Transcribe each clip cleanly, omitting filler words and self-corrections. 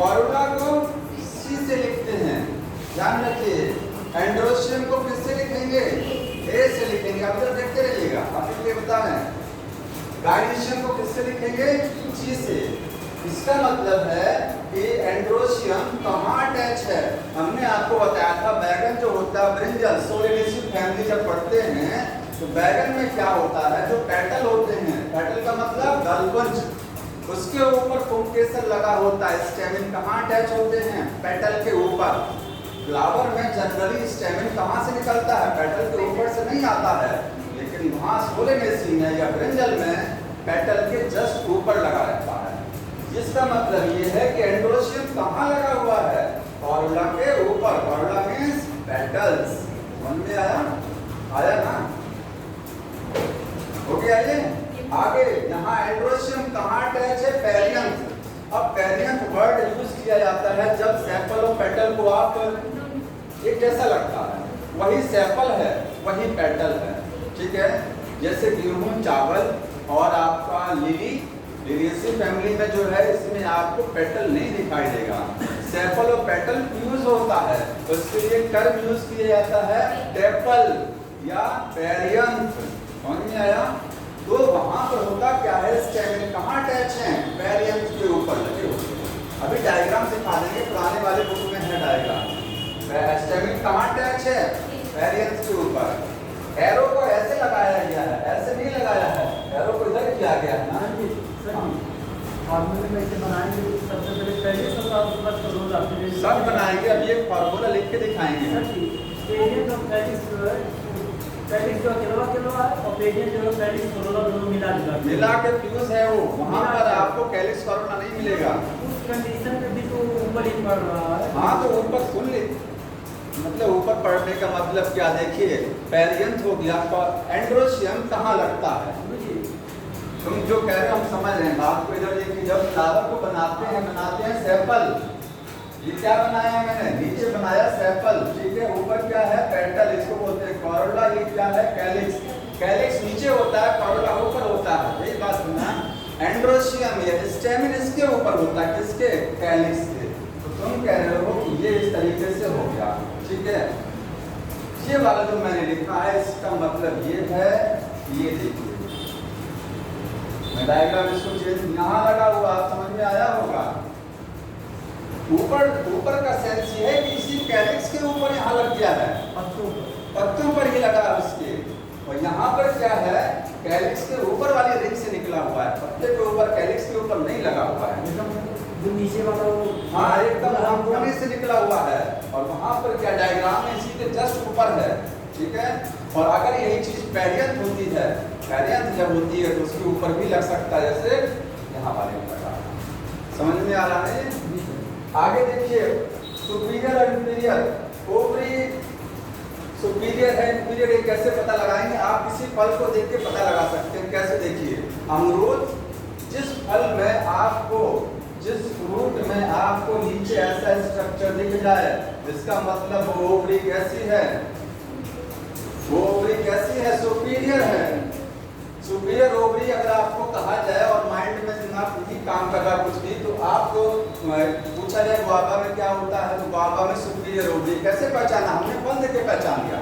Formula को सी से लिखते हैं, ध्यान रखिए। एंड्रोशियम को किससे लिखेंगे? ए से लिखेंगे। अब जब देखते रहिएगा, आपके लिए बता रहे हैं। गाइनीशियम को किससे लिखेंगे? जी से। इसका मतलब है कि एंड्रोशियम कहाँ अटैच है। हमने आपको बताया था बैगन जो होता है ब्रिंजल सोलेनेसी फैमिली जब पढ़ते हैं तो बैगन में क्या होता है, जो पेटल होते हैं, पेटल का मतलब दलवंज, उसके ऊपर पुंकेसर लगा होता है। स्टेमिन कहाँ अटैच होते हैं? पेटल के ऊपर। फ्लावर में जनरली स्टेमिन कहाँ से निकलता है? पेटल के ऊपर से नहीं आता है, लेकिन वहाँ सोलेनेसी में या ब्रिंजल में पेटल के जस्ट ऊपर लगा रहता है। जिसका मतलब ये है कि एंड्रोशियम कहाँ लगा हुआ है? फॉर्मूला के ऊपर। Formula means petals. समझ में आया? आया ना? हो गया ये? आगे यहाँ एंड्रोशियम कहाँ अटैच है? पेरियंथ। अब पेरियंथ वर्ड यूज किया जाता है जब सेपल और पेटल को आप एक जैसा लगता है, वही सेपल है वही पेटल है, ठीक है। जैसे गेहूं, चावल और आपका लिलिएसी फैमिली में जो है इसमें आपको पेटल नहीं दिखाई देगा। सेपल और पेटल फ्यूज होता है तो इसके लिए टर्म यूज किया जाता है टेपल या पेरियंथ। समझ में आया? तो वहां पर होता क्या है, स्टेमिन कहाँ अटैच है? पेरियंथ के ऊपर लगे होते हैं। अभी डायग्राम सिखा देंगे, पुराने वाले बुक में है डायग्राम। स्टेमिन कहाँ अटैच है? पेरियंथ के ऊपर। एरो को ऐसे लगाया गया है, ऐसे नहीं लगाया है, एरो को इधर किया गया है ना। फार्मूले में इसे बनाएंगे सबसे पहले पहले सब बनाएंगे। अभी एक फार्मूला लिख के दिखाएंगे। मिला के फ्यूज है वो, वहाँ पर आपको कैलिक्स फार्मूला नहीं मिलेगा। उस कंडीशन में भी तो ऊपर ही पड़ रहा है। हाँ तो ऊपर सुन ले, मतलब ऊपर पढ़ने का मतलब क्या? देखिए पेरियंथ हो गया, एंड्रोशियम कहाँ लगता है? तुम जो कह रहे हो हम समझ रहे हैं बात को। इधर देखिए, जब फ्लावर को बनाते हैं सेपल। ये क्या बनाया मैंने? नीचे बनाया सेपल, ठीक है। ऊपर क्या है? पेटल, इसको बोलते हैं कॉरोला। ये क्या है? कैलिक्स। कैलिक्स नीचे होता है, कॉरोला ऊपर होता है। यही बात सुनना। एंड्रोशियम या स्टेमिन इसके ऊपर होता है, किसके? कैलिक्स के। तो तुम कह रहे हो कि ये इस तरीके से हो गया, ठीक है। ये वाला जो मैंने लिखा है इसका मतलब ये है, ये देखिए मैं डायग्राम इसको चेंज यहाँ लगा हुआ, आप समझ में आया होगा। ऊपर का सेंस ये है कि इसी कैलिक्स के ऊपर यहाँ लग गया है, पत्तों पर ये लगा है उसके। और यहाँ पर क्या है? कैलिक्स के ऊपर वाली रिंग से निकला हुआ है, पत्ते के ऊपर, कैलिक्स के ऊपर नहीं लगा हुआ है। जो नीचे वाला वो, हाँ एकदम कोने से निकला हुआ है। और वहाँ पर क्या डायग्राम में इसी के जस्ट ऊपर है, ठीक है। और अगर यही चीज पेरियंथ होती है, पेरियंथ जब होती है तो उसके ऊपर भी लग सकता है, जैसे यहाँ वाले में लगा। समझ में आ रहा है? आगे देखिए, सुपीरियर और इंफीरियर। ओवरी सुपीरियर है, इंफीरियर, ये कैसे पता लगाएंगे? आप किसी फल को देख के पता लगा सकते हैं। कैसे? देखिए अमरूद, जिस फल में आपको, जिस फ्रूट में आपको नीचे ऐसा स्ट्रक्चर दिख जाए, इसका मतलब वो ओवरी कैसी है? वो ओवरी कैसी है? सुपीरियर है। सुपीरियर ओवरी अगर आपको कहा जाए और माइंड में दिमाग नहीं काम कर रहा कुछ भी, तो आपको पूछा जाए गुआवा में क्या होता है, तो गुआवा में सुपीरियर ओवरी। कैसे पहचाना? हमने फल देख के पहचान लिया,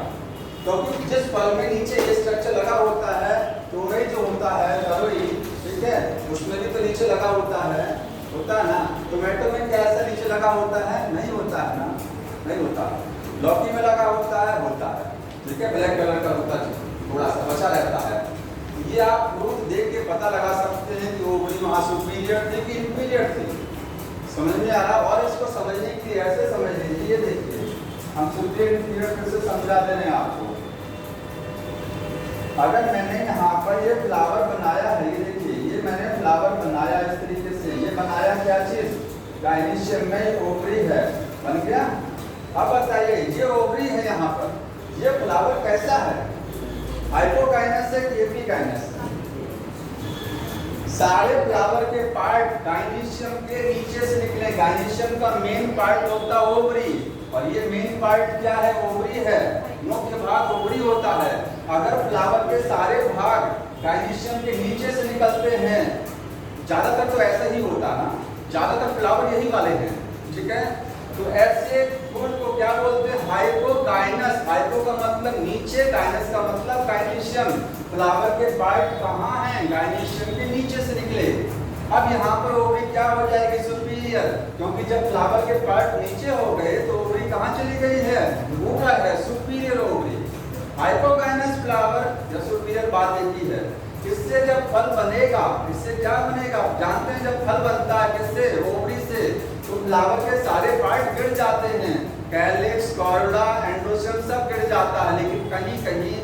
क्योंकि जिस फल में नीचे ये स्ट्रक्चर लगा होता है, तोरई जो होता है, तरोई, ठीक है, उसमें भी तो नीचे लगा होता है ना। टोमेटो में क्या ऐसा नीचे लगा होता है? नहीं होता है ना, नहीं होता। लौकी में लगा होता है, ठीक है, ब्लैक कलर का होता है, थोड़ा सा बचा रहता है। ये आप फ्रूट देख के पता लगा सकते हैं कि ओवरी वहाँ सुपीरियर थी कि इंफीरियर थी। समझ में आ रहा? और इसको समझने के लिए ऐसे समझ लीजिए, देखिए हम सुपीरियर इंफीरियर फिर से समझा दे रहे हैं आपको। अगर मैंने यहाँ पर ये फ्लावर बनाया है, ये देखिए, ये मैंने फ्लावर बनाया इस तरीके से। ये बनाया क्या चीज? गाइनीशियम में ओवरी है, बन गया। अब बताइए, ये ओवरी है यहाँ पर, ये फ्लावर कैसा है? हाइपोकाइनस है कि एपिकाइनस? सारे फ्लावर के पार्ट गाइनीशियम के नीचे से निकले। गाइनीशियम का मेन पार्ट होता है ओवरी, और ये मेन पार्ट क्या है? ओवरी है। मुख्य भाग ओवरी होता है। अगर फ्लावर के सारे भाग गाइनीशियम के नीचे से निकलते हैं, ज्यादातर तो ऐसा ही होता है ना, ज्यादातर फ्लावर यही वाले हैं, ठीक है। तो ऐसे फूल को क्या बोलते हैं? हाइपोगाइनस। हाइपो का मतलब नीचे, गाइनस का मतलब गाइनेशियम। फ्लावर के पार्ट कहाँ हैं? गाइनेशियम के नीचे से निकले। अब यहाँ पर ओवरी क्या हो जाएगी? सुपीरियर, क्योंकि जब फ्लावर के पार्ट नीचे हो गए तो ओवरी कहाँ चली गई है? ऊपर है, सुपीरियर ओवरी। हाइपोगाइनस फ्लावर या सुपीरियर बात एक ही है। इससे जब फल बनेगा, इससे क्या बनेगा? जानते हैं जब फल बनता है किससे? ओवरी से। तो फ्लावर के सारे पार्ट गिर जाते हैं, कैलिक्स, कॉर्डा, एंड्रोसियम सब गिर जाता है, लेकिन कहीं कहीं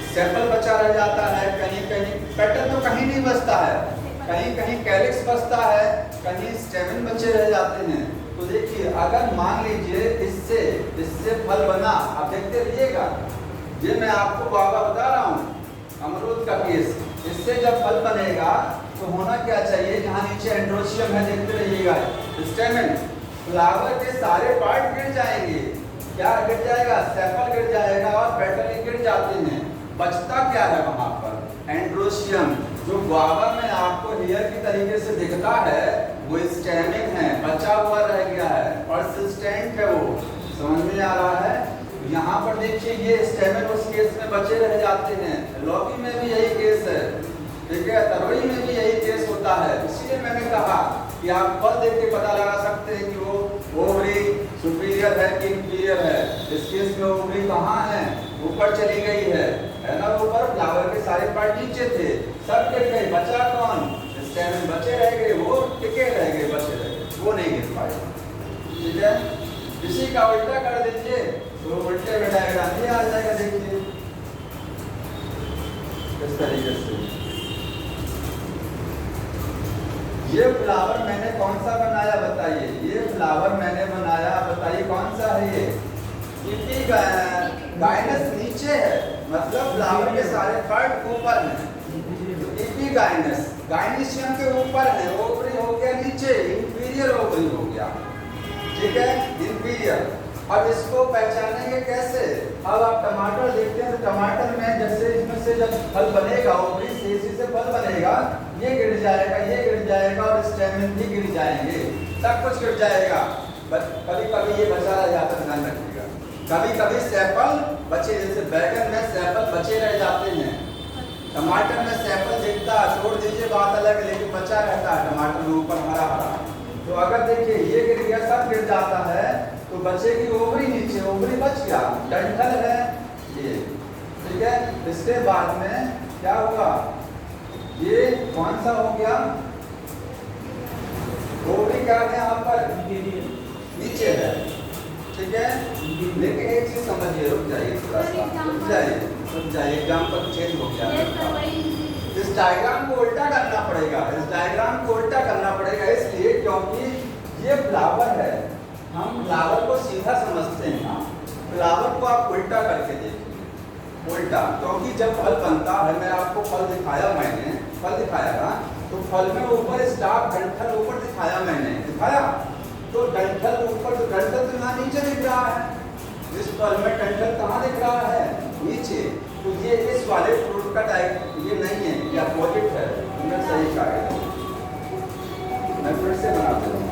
सेपल बचा रह जाता है, कहीं कहीं पेटल तो कहीं नहीं बचता है, कहीं कहीं कैलिक्स बचता है, कहीं स्टेमन बचे रह जाते हैं। तो देखिए अगर मान लीजिए इससे फल बना, आप देखते रहिएगा, ये मैं आपको बाबा बता रहा हूँ अमरूद का केस। इससे जब फल बनेगा तो होना क्या चाहिए? जहाँ नीचे एंड्रोसियम है देखते रहिएगा, स्टेमन, फ्लावर के सारे पार्ट गिर जाएंगे। क्या गिर जाएगा? सेपल गिर जाएगा और पेटल गिर जाते हैं। बचता क्या है वहां पर? एंड्रोसियम, जो गुआवा में आपको हेयर की तरीके से दिखता है वो स्टेमिक है, बचा हुआ रह गया है, पर्सिस्टेंट है, वो समझ में आ रहा है। यहाँ पर देखिए ये स्टेमिक उस केस में बचे रह जाते हैं। लौकी में भी यही केस है, ठीक है, तरोई में भी यही केस होता है। इसलिए मैंने कहा कि आप फल देख के पता लगा सकते हैं कि वो ओवरी सुपीरियर है कि इंफीरियर है। इस केस में ओवरी कहाँ है? ऊपर चली गई है ना, ऊपर। फ्लावर के सारे पार्ट नीचे थे, सब गिर गए, बचा कौन? स्टेमन बचे रह गए, वो टिके रह गए, बचे रह गए, वो नहीं गिर पाए, ठीक है। इसी का उल्टा कर दीजिए तो उल्टे में डायग्राम ये आ जाएगा, देखिए इस तरीके से। ये फ्लावर मैंने कौन सा बनाया बताइए? ये फ्लावर मैंने बनाया, बताइए कौन सा है ये? गाइनस नीचे है, मतलब फ्लावर के सारे पार्ट ऊपर हैं। एपिगाइनस गाइनेशियम के ऊपर है, ओवरी हो गया नीचे, इंफीरियर ओवरी हो गया, ठीक है, इंफीरियर। अब इसको पहचानेंगे कैसे? अब आप टमाटर देखते हैं तो टमाटर में जैसे इसमें से जब फल बनेगा, ओवरी से इसी से फल बनेगा, ये गिर जाएगा, ये गिर जाएगा और स्टेमन भी गिर जाएंगे, सब कुछ गिर जाएगा। कभी कभी ये बचा रह जाता है, ध्यान रखिएगा। कभी कभी सेपल बचे, जैसे बैगन में सेपल बचे रह जाते हैं, टमाटर में सेपल दिखता है, छोड़ दीजिए बात अलग है, लेकिन बचा रहता है टमाटर में ऊपर हरा हरा। तो अगर देखिए ये गिर गया, सब गिर जाता है, तो बचेगी ओवरी नीचे, ओवरी बच गया, डंठल है ये, ठीक है। इसके बाद में क्या हुआ? ये कौन सा हो गया? ओवरी क्या है यहाँ पर? नीचे है, ठीक है। लेकिन एक चीज समझिए, रुक जाइए थोड़ा सा, रुक जाइए, एग्जाम्पल चेंज हो गया। इस डायग्राम को उल्टा करना पड़ेगा, इस डायग्राम को उल्टा करना पड़ेगा इसलिए क्योंकि ये फ्लावर है, हम फ्लावर को सीधा समझते हैं, फ्लावर को आप उल्टा करके देखिए, उल्टा। क्योंकि जब फल बनता है, मैं आपको फल दिखाया, मैंने फल दिखाया ना, तो फल में ऊपर स्टाफ डंठल ऊपर दिखाया, मैंने दिखाया, तो डंठल ऊपर, तो डंठल तो यहाँ नीचे दिख रहा है, इस फल में डंठल कहाँ दिख रहा है? नीचे। तो ये इस वाले फ्रूट का टाइप ये नहीं है, ये अपोजिट है, तुमने सही कहा है। मैं फिर से बना देता हूँ।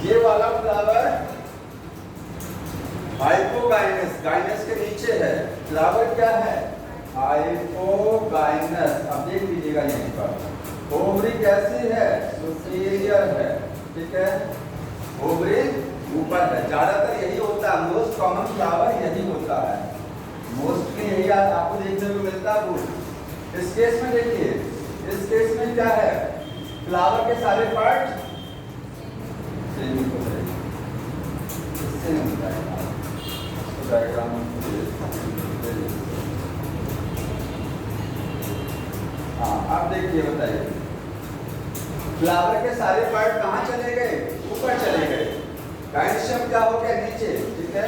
ये वाला फ्लावर हाइपोगाइनस, गाइनस के नीचे है, फ्लावर क्या है? हाइपोगाइनस। अब देख लीजिएगा यहीं पर, ओवरी कैसी है? सुपीरियर है, ठीक है, ओवरी ऊपर है। ज्यादातर यही होता है, मोस्ट कॉमन फ्लावर यही होता है, मोस्टली यही आपको देखने को मिलता है फूल। इस केस में देखिए, इस केस में क्या है? फ्लावर के सारे पार्ट आप देखिए, बताइए फ्लावर के सारे पार्ट कहाँ चले गए? ऊपर चले गए। गाइनेशियम क्या हो गया? नीचे, ठीक है।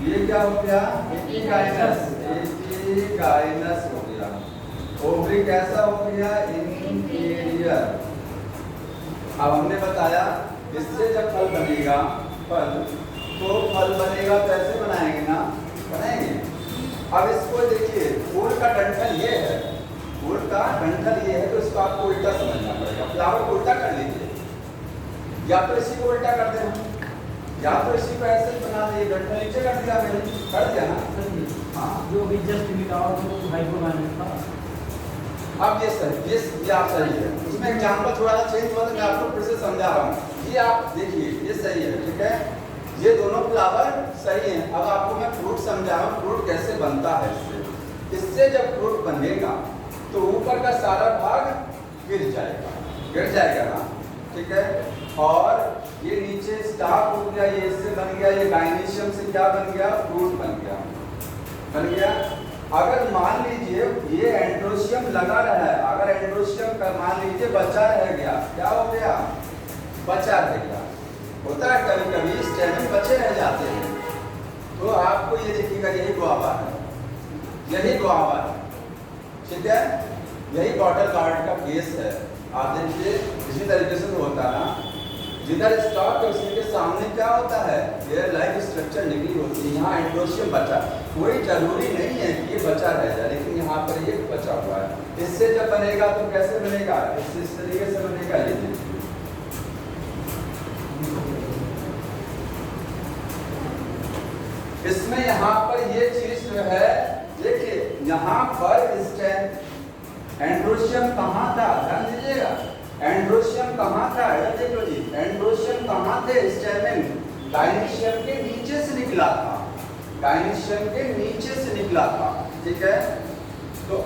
ये क्या हो गया? एपिगाइनस, एपिगाइनस हो गया। गया। ओवरी कैसा हो गया? इंफीरियर। अब हमने बताया इससे जब फल बनेगा, फल तो फल बनेगा तो ऐसे बनाएंगे ना, बनाएंगे। अब इसको देखिए, फूल का डंठल ये है, फूल का डंठल ये है, तो इसको आपको उल्टा समझना पड़ेगा। फ्लावर को उल्टा कर लीजिए, या तो इसी को उल्टा कर दें, या तो इसी को ऐसे बना दिए, डंठल नीचे कर दिया मैंने, कर दिया ना। हाँ, जो भी जस्ट निकाला तो हाइपोलाइनिक था। अब ये सही, ये आप सही है। उसमें एग्जाम्पल थोड़ा सा चेंज हुआ तो मैं आपको फिर से समझा रहा हूँ। ये आप देखिए, ये सही है, ठीक है, ये दोनों फ्लावर सही हैं। अब आपको मैं फ्रूट समझा रहा हूँ, फ्रूट कैसे बनता है। इससे जब फ्रूट बनेगा तो ऊपर का सारा भाग गिर जाएगा ना, ठीक है। और ये नीचे स्टार्च हो गया, ये इससे बन गया, ये गाइनीशियम से क्या बन गया? फ्रूट बन गया। अगर मान लीजिए ये एंड्रोशियम लगा रहा है, अगर एंड्रोशियम का मान लीजिए बचा रह गया, क्या हो गया? बचा रह गया। होता है कभी कभी स्टेम बचे रह जाते हैं, तो आपको ये देखिएगा, यही गुआवा है, यही गुआवा है, ठीक है, यही बॉटल गार्ड का केस है। आप देखिए इसी तरीके से तो होता है ना, जिधर स्टॉक है उसी के सामने क्या होता है? ये लाइफ स्ट्रक्चर निकली होती है। यहाँ एंड्रोशियम बचा, कोई जरूरी नहीं है कि ये बचा रह जाए, लेकिन यहाँ पर ये बचा हुआ है। इससे जब बनेगा तो कैसे बनेगा? इस तरीके से बनेगा। ये देखिए, इसमें यहाँ पर ये चीज जो है, देखिए यहाँ पर एंड्रोशियम कहाँ था? ध्यान दीजिएगा, एंड्रोशियम कहाँ था? देखो जी, एंड्रोशियम कहाँ थे? स्टेमेन गाइनीशियम के नीचे से निकला था, गाइनीशियम के नीचे से निकला था, ठीक है। तो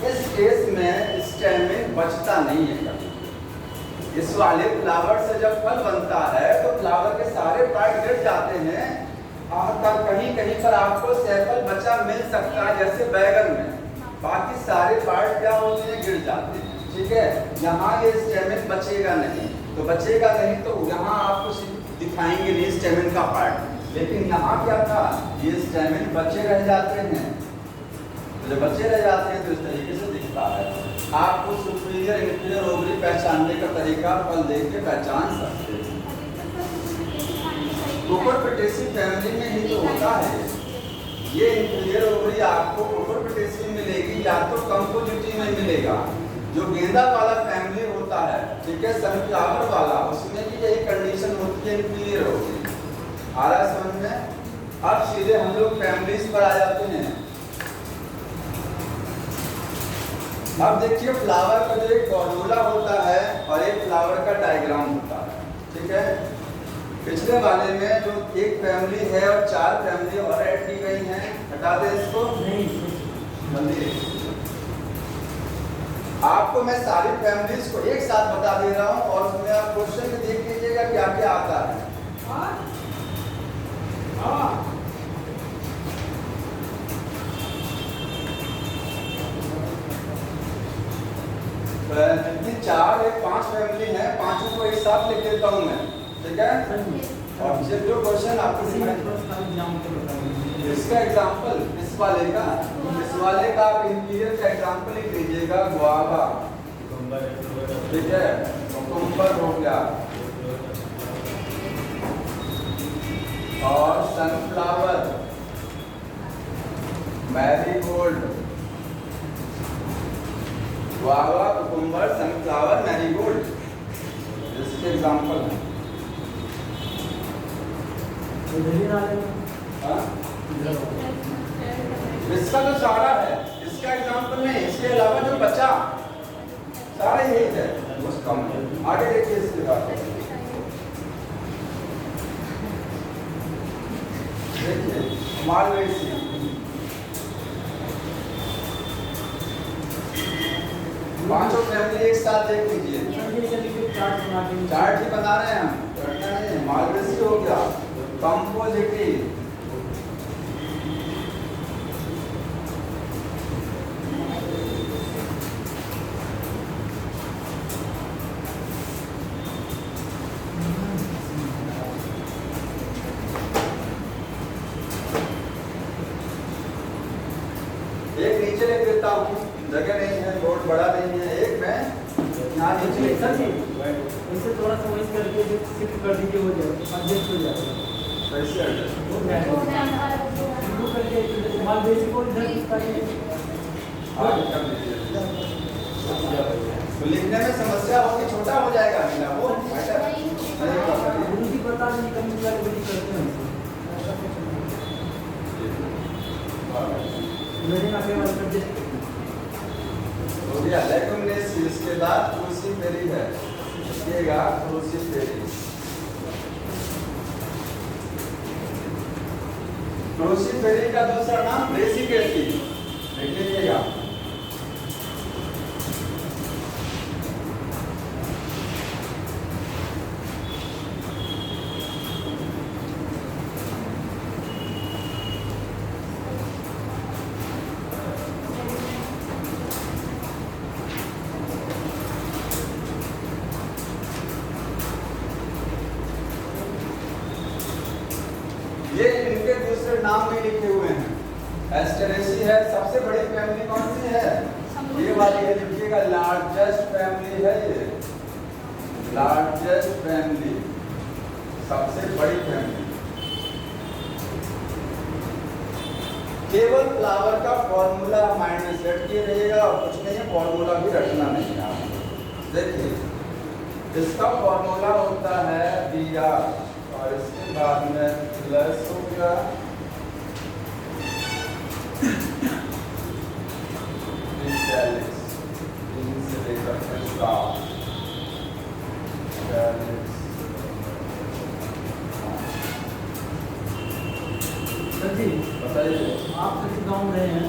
इस केस में स्टेमेन बचता नहीं है कभी। इस वाले फ्लावर से जब फल बनता है तो फ्लावर के सारे पार्ट गिर जाते हैं। कहीं कहीं पर आपको सैंपल बचा मिल सकता है, जैसे बैगन में, बाकी सारे पार्ट क्या होते हैं? गिर जाते हैं, ठीक है। यहाँ ये स्टेमेन बचेगा नहीं, तो बचेगा नहीं तो यहाँ आपको दिखाएंगे नहीं स्टेमेन का पार्ट, लेकिन यहाँ क्या था? ये स्टेमेन बचे रह जाते हैं। तो जब बचे रह जाते हैं तो इस तरीके से दिखता है। आपको सुपीरियर इंफीरियर ओवरी पहचानने का तरीका फल देख के पहचान सकते हैं। कुकुरबिटेसी फैमिली में ही तो होता है। ये इंफीरियर ओवरी आपको कुकुरबिटेसी में मिलेगी, या तो कंपोजिटी में मिलेगा। जो गेंदा वाला फैमिली होता है, ठीक है, सनफ्लावर वाला, उसमें भी यही कंडीशन होती है, इंफीरियर ओवरी। आ रहा है समझ में? अब सीधे हम लोग फैमिलीज पर आ जाते हैं। अब देखिए, फ्लावर का जो एक फॉर्मूला होता है और एक फ्लावर का डायग्राम होता है, ठीक है। पिछले वाले में जो एक फैमिली है और 4 फैमिली और ऐड की गई हैं, हटा दे इसको, जल्दी। आपको मैं सारी फैमिलीज को एक साथ बता दे रहा हूँ और उसमें आप क्वेश्चन में देख लीजिएगा क्या क्या आता है। जितनी 4 या 5 फैमिली हैं, पांचों को एक साथ लिख देता हूँ मैं, ठीक है। और जो क्वेश्चन आपको इसका एग्जांपल, इस वाले का आप इंफीरियर का एग्जांपल लिख लीजिएगा, गुआवा, ठीक है, कुकुम्बर हो गया, और sunflower, marigold, guava, cucumber, sunflower, marigold, इसके एग्जांपल है। इसका तो सारा है, इसका एग्जांपल नहीं, इसके अलावा जो बचा सारा यही है, बस कम है। आगे देखिए इसके बाद, देखिए मालवेसी, पांचों फैमिली एक साथ देख लीजिए, चार्ट ही बना रहे हैं हम। मालवेसी हो गया, कंपोजिटी, एक नीचे लिख देता हूँ जगह नहीं है, रोड बड़ा नहीं है, एक में यहाँ नीचे सर जी इसे थोड़ा सा वॉइस करके जो शिफ्ट कर दीजिए हो जाए एडजस्ट हो जाएगा कैसे adjust? हो जाएगा शुरू करके माल बेसिक को इधर करिए आगे कर दीजिए। तो लिखने में समस्या होगी, छोटा हो जाएगा नीला, वो बेटर नहीं होगा। गुरु जी बता दीजिए कम या गुरु जी करते हैं मेरे आगे वाला एडजस्ट हो गया लेकिन इसके बाद कुर्सी फेरी है, लिखिएगा कुर्सी फेरी। कुर्सी फेरी का दूसरा नाम रेसिकेसी, लिख लीजिएगा। ये इनके दूसरे नाम भी लिखे हुए हैं। एस्टेरेसी है, सबसे बड़ी फैमिली कौन सी है? ये वाली है, लिखिएगा लार्जेस्ट फैमिली है ये, लार्जेस्ट फैमिली, सबसे बड़ी फैमिली। केवल फ्लावर का फॉर्मूला माइंड में सेट किए रहिएगा और कुछ नहीं है, फॉर्मूला भी रटना नहीं है आपको। देखिए इसका फॉर्मूला होता है Br और इसके बाद में प्लस होगा कैलिक्स, तीन से लेकर के 7 कैलिक्स। सर जी बताइए। आप किस गाँव में रहे हैं?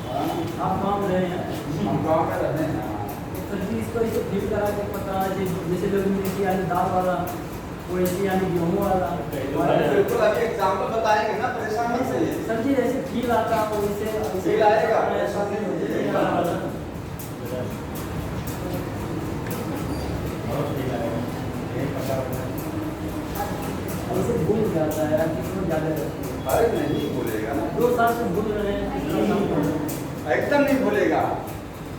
हाँ? आप गाँव में रहे हैं? हम गाँव में रहते हैं। सर जी इसको इसे फील करा के पता है जैसे लोग मिलती है दाल वाला वो ऐसी यानी गेहूँ वाला बिल्कुल अभी एग्जाम्पल बताएंगे ना, परेशान मत होइए। सर जी ऐसे फील आता है वो इसे फील आएगा, परेशान नहीं होइए। ऐसे भूल जाता है किसको ज़्यादा रहती है। अरे नहीं भूलेगा ना, 2 साल से भूल रहे हैं एकदम नहीं भूलेगा।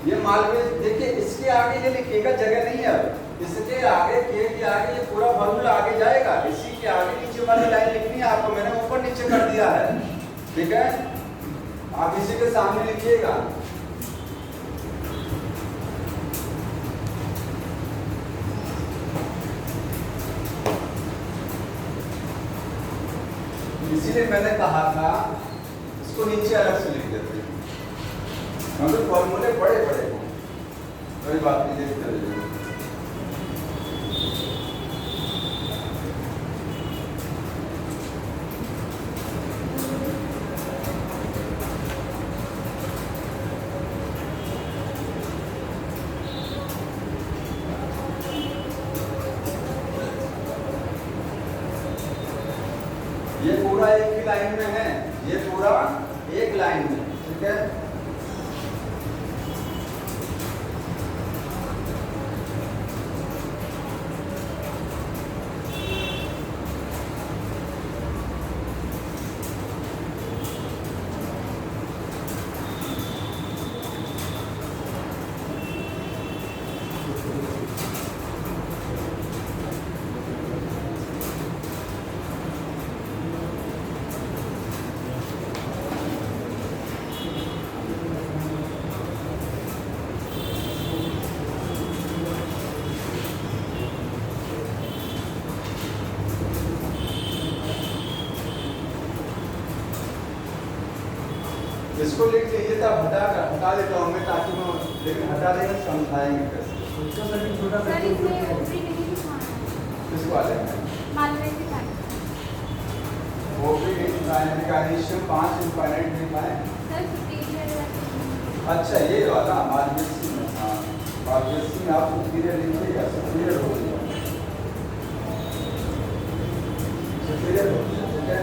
ये मालवे देखिए, इसके आगे ये लिखिएगा, जगह नहीं है अब। इसके आगे के आगे ये पूरा फॉर्मूला आगे जाएगा, इसी के आगे नीचे वाली लाइन लिखनी है आपको, मैंने ऊपर नीचे कर दिया है, ठीक है। आप इसी के सामने लिखिएगा। इसीलिए मैंने कहा था इसको नीचे अलग से लिख देते हैं, क्योंकि फॉर्मूले बड़े बड़े हों। कोई बात नहीं, देखते रहिए। ये पूरा एक ही लाइन में है, ये पूरा एक लाइन में, ठीक है। इसको लिख लीजिए, तब हटा देता हूँ मैं, ताकि मैं, लेकिन हटा देंगे समझाएंगे कैसे। उसका सर जी छोटा सर इसमें ऊपरी नहीं दिखाना किस वाले में? मालवे से था वो भी इंफाइनेट 5 इंफाइनेट दिखाएं। सर सुपीरियर अच्छा ये वाला मालवेसी में, हाँ मालवेसी में आप सुपीरियर लिखिएगा, सुपीरियर हो गया, सुपीरियर हो गया, ठीक है।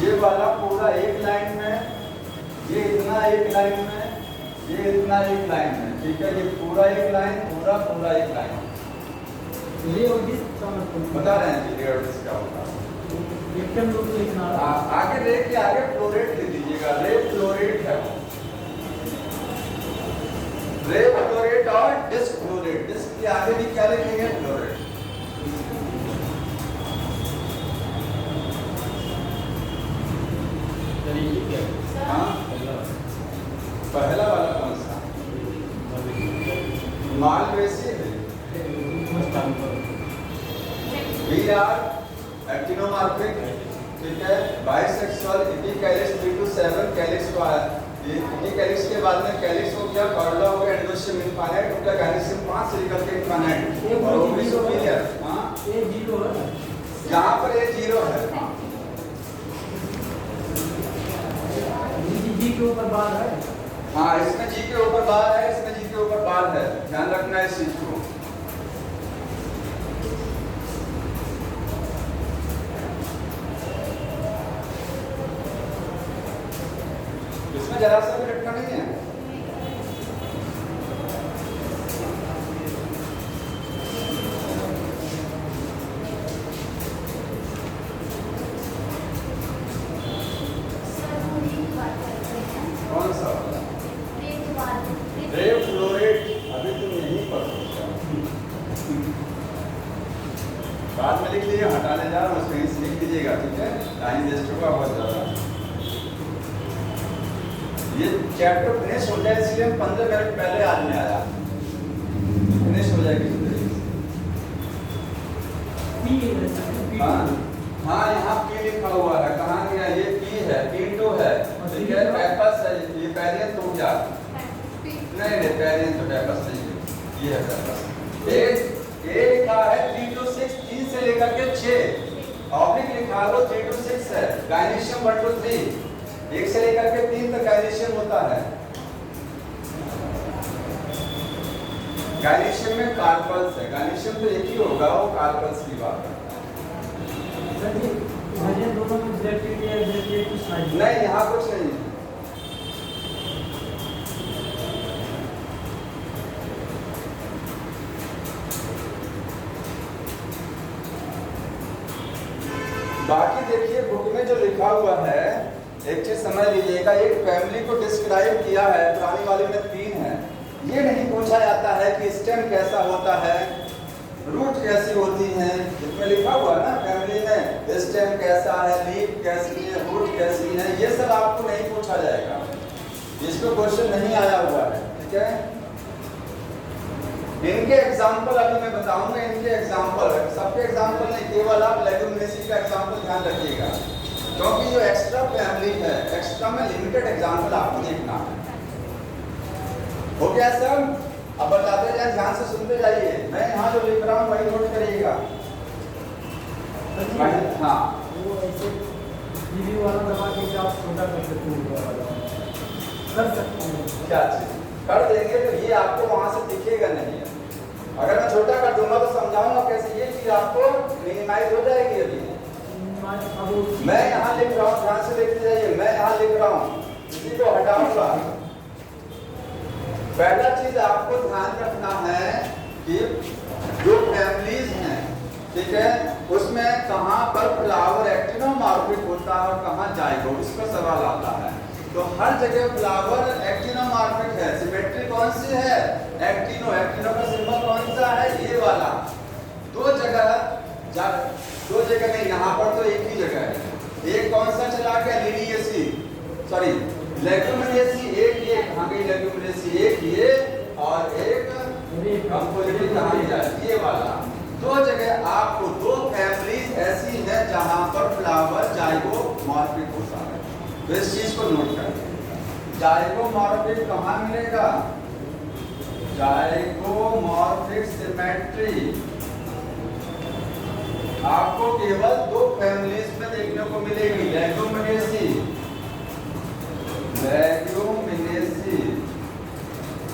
ये वाला पूरा एक लाइन में, ये इतना एक लाइन में, ये इतना एक लाइन में, ठीक है। ये पूरा एक लाइन, पूरा पूरा एक लाइन। रे और डिस्क का मतलब बता रहे हैं कि रे और डिस्क क्या होता है। वेक्टर लोग लिखना आगे रे के आगे फ्लोरेट लिख दीजिएगा, रे फ्लोरेट है वो। रे फ्लोरेट और डिस्क फ्लोरेट, डिस्क के आगे भी क्या लिखेंगे? फ्लोरेट। हाँ, पहला वाला कौन सा? मालवेसी है। वी आर एक्टिनोमॉर्फिक, ठीक है। बाइसेक्सुअल, एपिकैलिक्स 3 to 7 कैलिक्स को ये एपिकैलिक्स के बाद में कैलिक्स हो गया, कॉर्डा हो गया, एंडोसियम इनफाइनाइट हो गया, गायनेसियम 5 से निकल के इनफाइनाइट और ओवरी सुपीरियर। हां, ये 0 है, यहां पर ये 0 है। जी के ऊपर बार है। हाँ, इसमें जी के ऊपर बार है, इसमें जी के ऊपर बार है, ध्यान रखना है इस चीज को। इसमें जरा सा भी लटका नहीं है। कौन सा वाला? रे फ्लोरेट, अभी तुम यहीं पर बाद में लिख लीजिए, हटाने जा रहा हूँ, कहीं से लिख लीजिएगा, ठीक है। टाइम वेस्ट होगा बहुत ज़्यादा। ये चैप्टर फिनिश हो जाए इसलिए हम 15 मिनट पहले आज में आया, फिनिश हो जाएगी। हाँ हाँ, यहाँ पी लिखा हुआ है, कहाँ गया? ये पी है, P2 है, ठीक है। पैपस है, ये पैरियन तो क्या? नहीं नहीं, पैरियन तो पैपस नहीं है, ये है पैपस। ए लिखा है 3 to 6, 3 से लेकर के 6, ऑब्लिक लिखा लो 3 to 6 है। गायनेशियम 1 to 3, 1 से लेकर के 3 तक गायनेशियम होता है। गायनेशियम में कार्पल्स है, गायनेशियम तो एक ही होगा, वो कार्पल्स की बात है। सर जी मुझे दोनों में Z या Z कुछ नहीं, यहाँ कुछ नहीं है। बाकी देखिए बुक में जो लिखा हुआ है, एक चीज समझ लीजिएगा, एक फैमिली को डिस्क्राइब किया है, पुरानी वाले में 3 है। ये नहीं पूछा जाता है कि स्टेम कैसा होता है, रूट कैसी होती हैं, इसमें लिखा हुआ है ना फैमिली में, स्टेम कैसा है, लीफ कैसी है, रूट कैसी है, ये सब आपको नहीं पूछा जाएगा, इसको क्वेश्चन नहीं आया हुआ है, ठीक है। इनके एग्जाम्पल अभी मैं बताऊंगा, इनके एग्जाम्पल, सबके एग्जाम्पल नहीं, केवल आप लेग्यूमिनेसी का एग्जाम्पल ध्यान रखिएगा, क्योंकि जो एक्स्ट्रा फैमिली है, एक्स्ट्रा में लिमिटेड एग्जाम्पल आपको देखना है। हो गया सर? अब बताते जाए, ध्यान से सुनते जाइए, मैं यहाँ जो लिख रहा हूँ वही नोट करिएगा। हाँ, वो ऐसे जीबी वाला दबा के आप छोटा कर सकते हैं, क्या चीज कर देंगे तो ये आपको वहां से दिखेगा नहीं है। अगर मैं छोटा कर दूंगा तो समझाऊंगा कैसे, ये चीज आपको मिनिमाइज हो जाएगी। अभी मैं यहाँ लिख रहा हूँ, ध्यान से देखते जाइए, मैं यहाँ लिख रहा हूँ, इसी को हटाऊंगा। पहला चीज आपको ध्यान रखना है कि जो फैमिलीज हैं, ठीक है, उसमें कहाँ पर फ्लावर एक्टिनोमॉर्फिक होता है और कहाँ जाइगोट, इसका सवाल आता है। तो हर जगह फ्लावर एक्टिनोमॉर्फिक है। सिमेट्री कौन सी है? एक्टिनो। एक्टिनो का सिंबल कौन सा है? ये वाला। दो जगह नहीं, यहाँ पर तो एक ही जगह है। एक कौन सा चला गया? लिनिएसी, सॉरी लेग्यूमिनेसी। एक ये कहाँ गई लेग्यूमिनेसी, एक ये और एक कंपोजिटी कहाँ गया? ये वाला। दो जगह आपको, दो फैमिलीज ऐसी है जहाँ पर फ्लावर जाइगोमॉर्फिक होता है। तो इस चीज को नोट करें। जाइगोमॉर्फिक कहाँ मिलेगा? जाइगोमॉर्फिक सिमेट्री आपको केवल दो फैमिलीज में देखने को मिलेगी, लेग्यूमिनेसी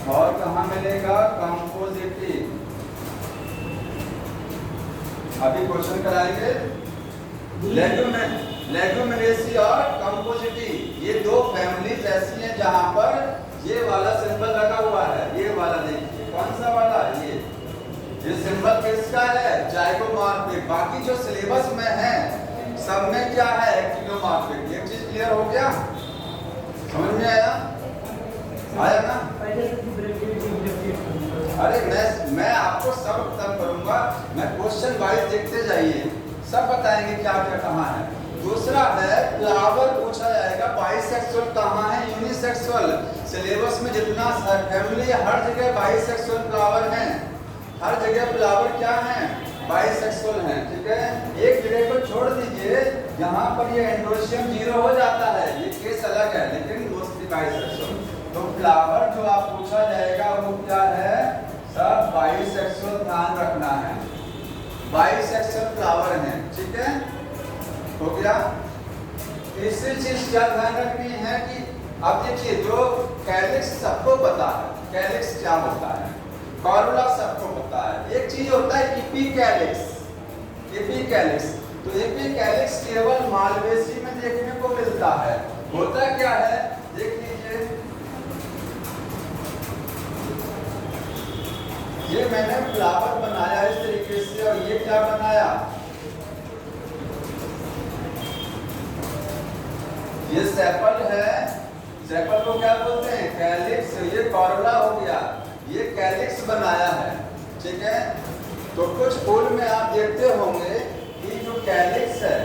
और कहाँ मिलेगा? कंपोजिटी। अभी क्वेश्चन कराएंगे। लेग्यूमिनेसी पोएसी और कंपोजिटी, ये दो फैमिलीज ऐसी हैं जहां पर ये वाला सिंबल लगा हुआ है। ये वाला देखिए, कौन सा वाला? ये सिंबल किसका है? जाइगोमॉर्फिक। बाकी जो सिलेबस में है सब में क्या है? एक्टिनोमॉर्फिक। ये चीज क्लियर हो गया? समझ में आया? आया ना? पहले से अरे मैं आपको सब खत्म करूंगा, मैं क्वेश्चन वाइज देखते जाइए, सब बताएंगे क्या क्या कहाँ है। दूसरा है फ्लावर पूछा जाएगा, बाइसेक्सुअल कहाँ है, यूनिसेक्सुअल। सिलेबस में जितना फैमिली है हर जगह बाइसेक्सुअल फ्लावर हैं, हर जगह फ्लावर क्या है? बाइसेक्सुअल हैं। ठीक है, एक जगह को छोड़ दीजिए यहाँ पर ये एंड्रोशियम 0 हो जाता है, ये केस अलग है, लेकिन मोस्टली बाइसेक्सुअल। तो फ्लावर जो आप पूछा जाएगा वो क्या है? सब बाइसेक्सुअल, ध्यान रखना है, बाइसेक्सुअल फ्लावर हैं। ठीक है, हो गया। तीसरी चीज क्या ध्यान रखनी है कि अब देखिए, जो कैलिक्स सबको पता है, कैलिक्स क्या होता है, कॉरुला सबको पता है। एक चीज होता है एपिकैलिक्स, एपिकैलिक्स। तो एपिकैलिक्स केवल मालवेसी में देखने को मिलता है। होता क्या है, देख लीजिए, ये मैंने फ्लावर बनाया इस तरीके से, और ये क्या बनाया? ये सेपल है, सेपल को क्या बोलते हैं? कैलिक्स। ये कॉरुला हो गया, ये कैलिक्स बनाया है। ठीक है, तो कुछ फूल में आप देखते होंगे कि जो कैलिक्स है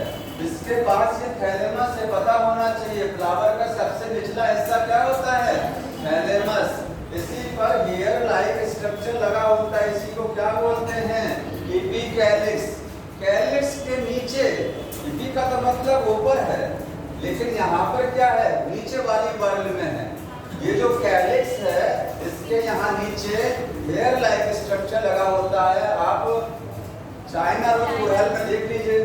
इसके पास ये थैलेमस से पता होना चाहिए। फ्लावर का सबसे निचला हिस्सा क्या होता है? थैलेमस। इसी पर हेयर लाइक स्ट्रक्चर लगा होता है, इसी को क्या बोलते हैं? एपिकैलिक्स। कैलिक्स के नीचे, एपी का तो मतलब ऊपर है, लेकिन यहाँ पर क्या है? नीचे वाली वर्ल्ड में है। ये जो कैलिक्स है इसके यहाँ नीचे हेयर लाइक स्ट्रक्चर लगा होता है। आप चाइना रोज गुड़हल में देख लीजिए,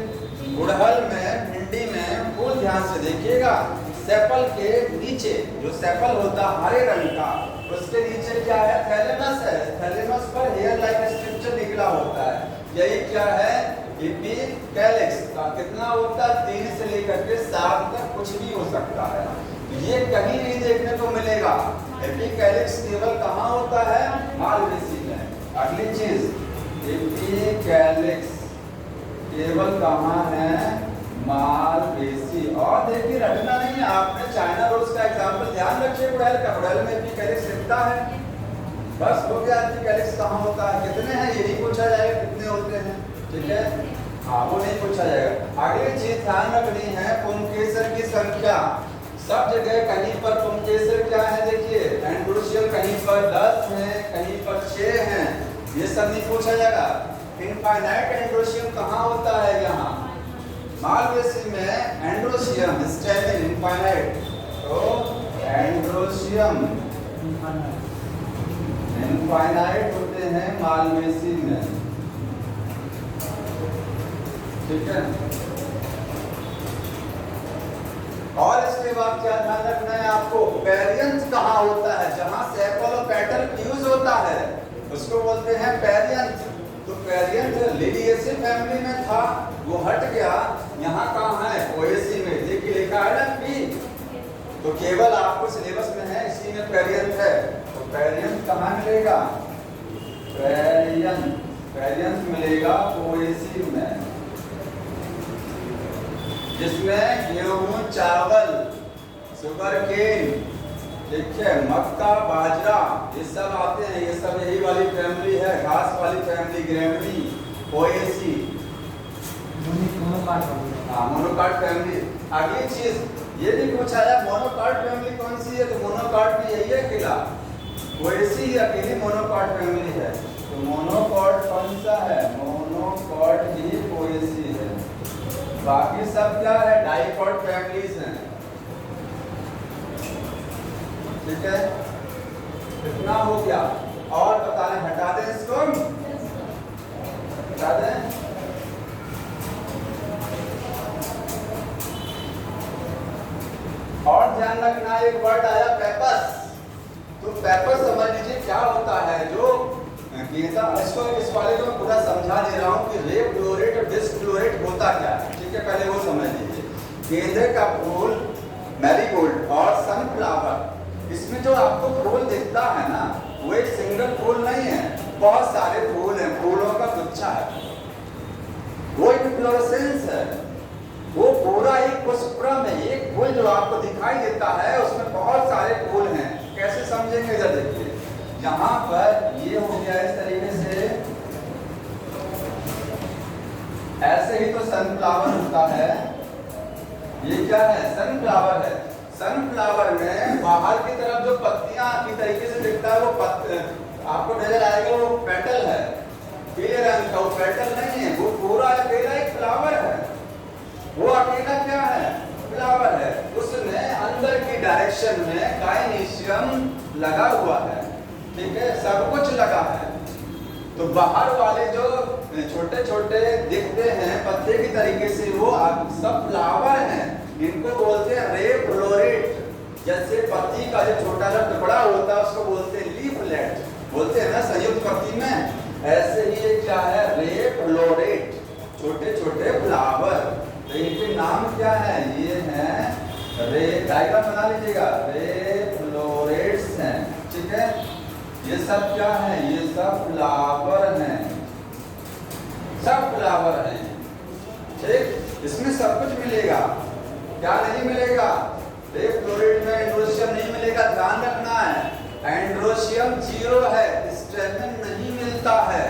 गुड़हल में, भिंडी में, फूल ध्यान से देखिएगा, सेपल के नीचे जो सेपल होता है हरे रंग का, उसके नीचे क्या है? थैलेमस है। थैलेमस पर हेयर लाइक स्ट्रक्चर निकला होता है, यही क्या है? एपिकैलिक्स। का कितना होता है? 3 से लेकर के 7 तक, कुछ भी हो सकता है। ये कहीं नहीं देखने को मिलेगा। एपिकैलिक्स केवल कहाँ होता है? मालवेसी में। अगली चीज, एपिकैलिक्स केवल कहाँ है? मालवेसी। और देखिए, रटना नहीं है आपने, चाइना रोज का एग्जांपल ध्यान रखिए, गुड़हल का, गुड़हल में एपिकैलिक्स दिखता है, बस हो गया। एपिकैलिक्स कहाँ होता है, कितने हैं ये नहीं पूछा जाएगा, कितने होते हैं। ठीक है, हाँ, वो नहीं पूछा जाएगा। अगली चीज ध्यान रखनी है, पुंकेसर की संख्या। सब जगह कहीं पर पुंकेसर क्या है? देखिए, एंड्रोशियल कहीं पर 10 है, कहीं पर 6 हैं, ये सब नहीं पूछा जाएगा। इनफाइनाइट एंड्रोशियम कहाँ होता है? यहाँ मालवेसी में एंड्रोशियम, स्टेमिन, इनफाइनाइट। तो एंड्रोशियम इनफाइनाइट होते हैं मालवेसी में। ठीक है, और इसके बाद क्या ध्यान रखना है आपको? पेरियंथ कहाँ होता है? जहां सेपल और पेटल फ्यूज होता है उसको बोलते हैं पेरियंथ। तो पेरियंथ लिलिएसी फैमिली में था, वो हट गया, यहाँ कहाँ है? पोएसी में। देखिए लिखा है ना पी, तो केवल आपको सिलेबस में है, इसी में पेरियंथ है। तो पेरियंथ कहाँ मिलेगा? पेरियंथ मिलेगा पोएसी में, जिसमें गेहूं, चावल, शुगर केन, ठीक है, मक्का, बाजरा, ये सब आते हैं। ये सब यही वाली फैमिली है, घास वाली फैमिली, ग्रेमनी, पोएसी, मोनोकार्ड फैमिली। अगली चीज ये भी पूछा है, मोनोकार्ड फैमिली कौन सी है? तो मोनोकार्ड भी यही है, अकेला पोएसी अकेली मोनोकार्ड फैमिली है। तो मोनोकार्ड कौन सा है? मोनोकार्ड ही पोएसी है। बाकी सब क्या है? डाइकॉट फैमिलीज हैं। ठीक है, कितना हो गया? और बता दें, हटा दें इसको, हटा दें। और ध्यान रखना, एक वर्ड आया पेपस। तो पेपस समझ लीजिए क्या होता है, जो गेंदा, इसको इस वाले को पूरा समझा दे रहा हूँ कि रेप क्लोरेट और डिस्क्लोरेट होता क्या है। ठीक है, पहले वो समझ लीजिए। गेंदे का फूल, मैरीगोल्ड और सनफ्लावर, इसमें जो आपको फूल दिखता है ना, वो एक सिंगल फूल नहीं है, बहुत सारे फूल हैं, फूलों का गुच्छा है, वो इन्फ्लोरेसेंस है, वो पूरा एक पुष्पक्रम है। एक फूल जो आपको दिखाई देता है उसमें बहुत सारे फूल हैं। कैसे समझेंगे इधर देखिए, यहाँ पर ये हो गया इस तरीके से, ऐसे ही तो सनफ्लावर होता है, ये क्या है, सनफ्लावर है। सनफ्लावर में बाहर की तरफ जो पत्तियां की तरीके से दिखता है वो आपको नजर आएगा, वो पेटल है, पीले रंग का, वो पेटल नहीं है, वो पूरा अकेला एक फ्लावर है, वो अकेला क्या है, फ्लावर है। उसमें अंदर की डायरेक्शन में गायनीशियम लगा हुआ है, ठीक है, सब कुछ लगा है। तो बाहर वाले जो छोटे छोटे दिखते हैं पत्ते की तरीके से, वो सब फ्लावर हैं, इनको बोलते हैं रे फ्लोरेट। जैसे पत्ती का जो छोटा सा टुकड़ा होता है उसको बोलते हैं लीफलेट, बोलते हैं ना संयुक्त पत्ती में, ऐसे ही ये क्या है, रे फ्लोरेट, छोटे छोटे फ्लावर। तो इनके नाम क्या है, ये है रे, डायग्राम बना लीजिएगा, रे फ्लोरेट्स हैं, ठीक है। ये सब क्या है, ये सब फ्लावर हैं, सब फ्लावर हैं, ठीक। इसमें सब कुछ मिलेगा, क्या नहीं मिलेगा, रे फ्लोरेट में एंड्रोशियम नहीं मिलेगा, ध्यान रखना है, एंड्रोशियम 0 है, स्टेमेन नहीं मिलता है।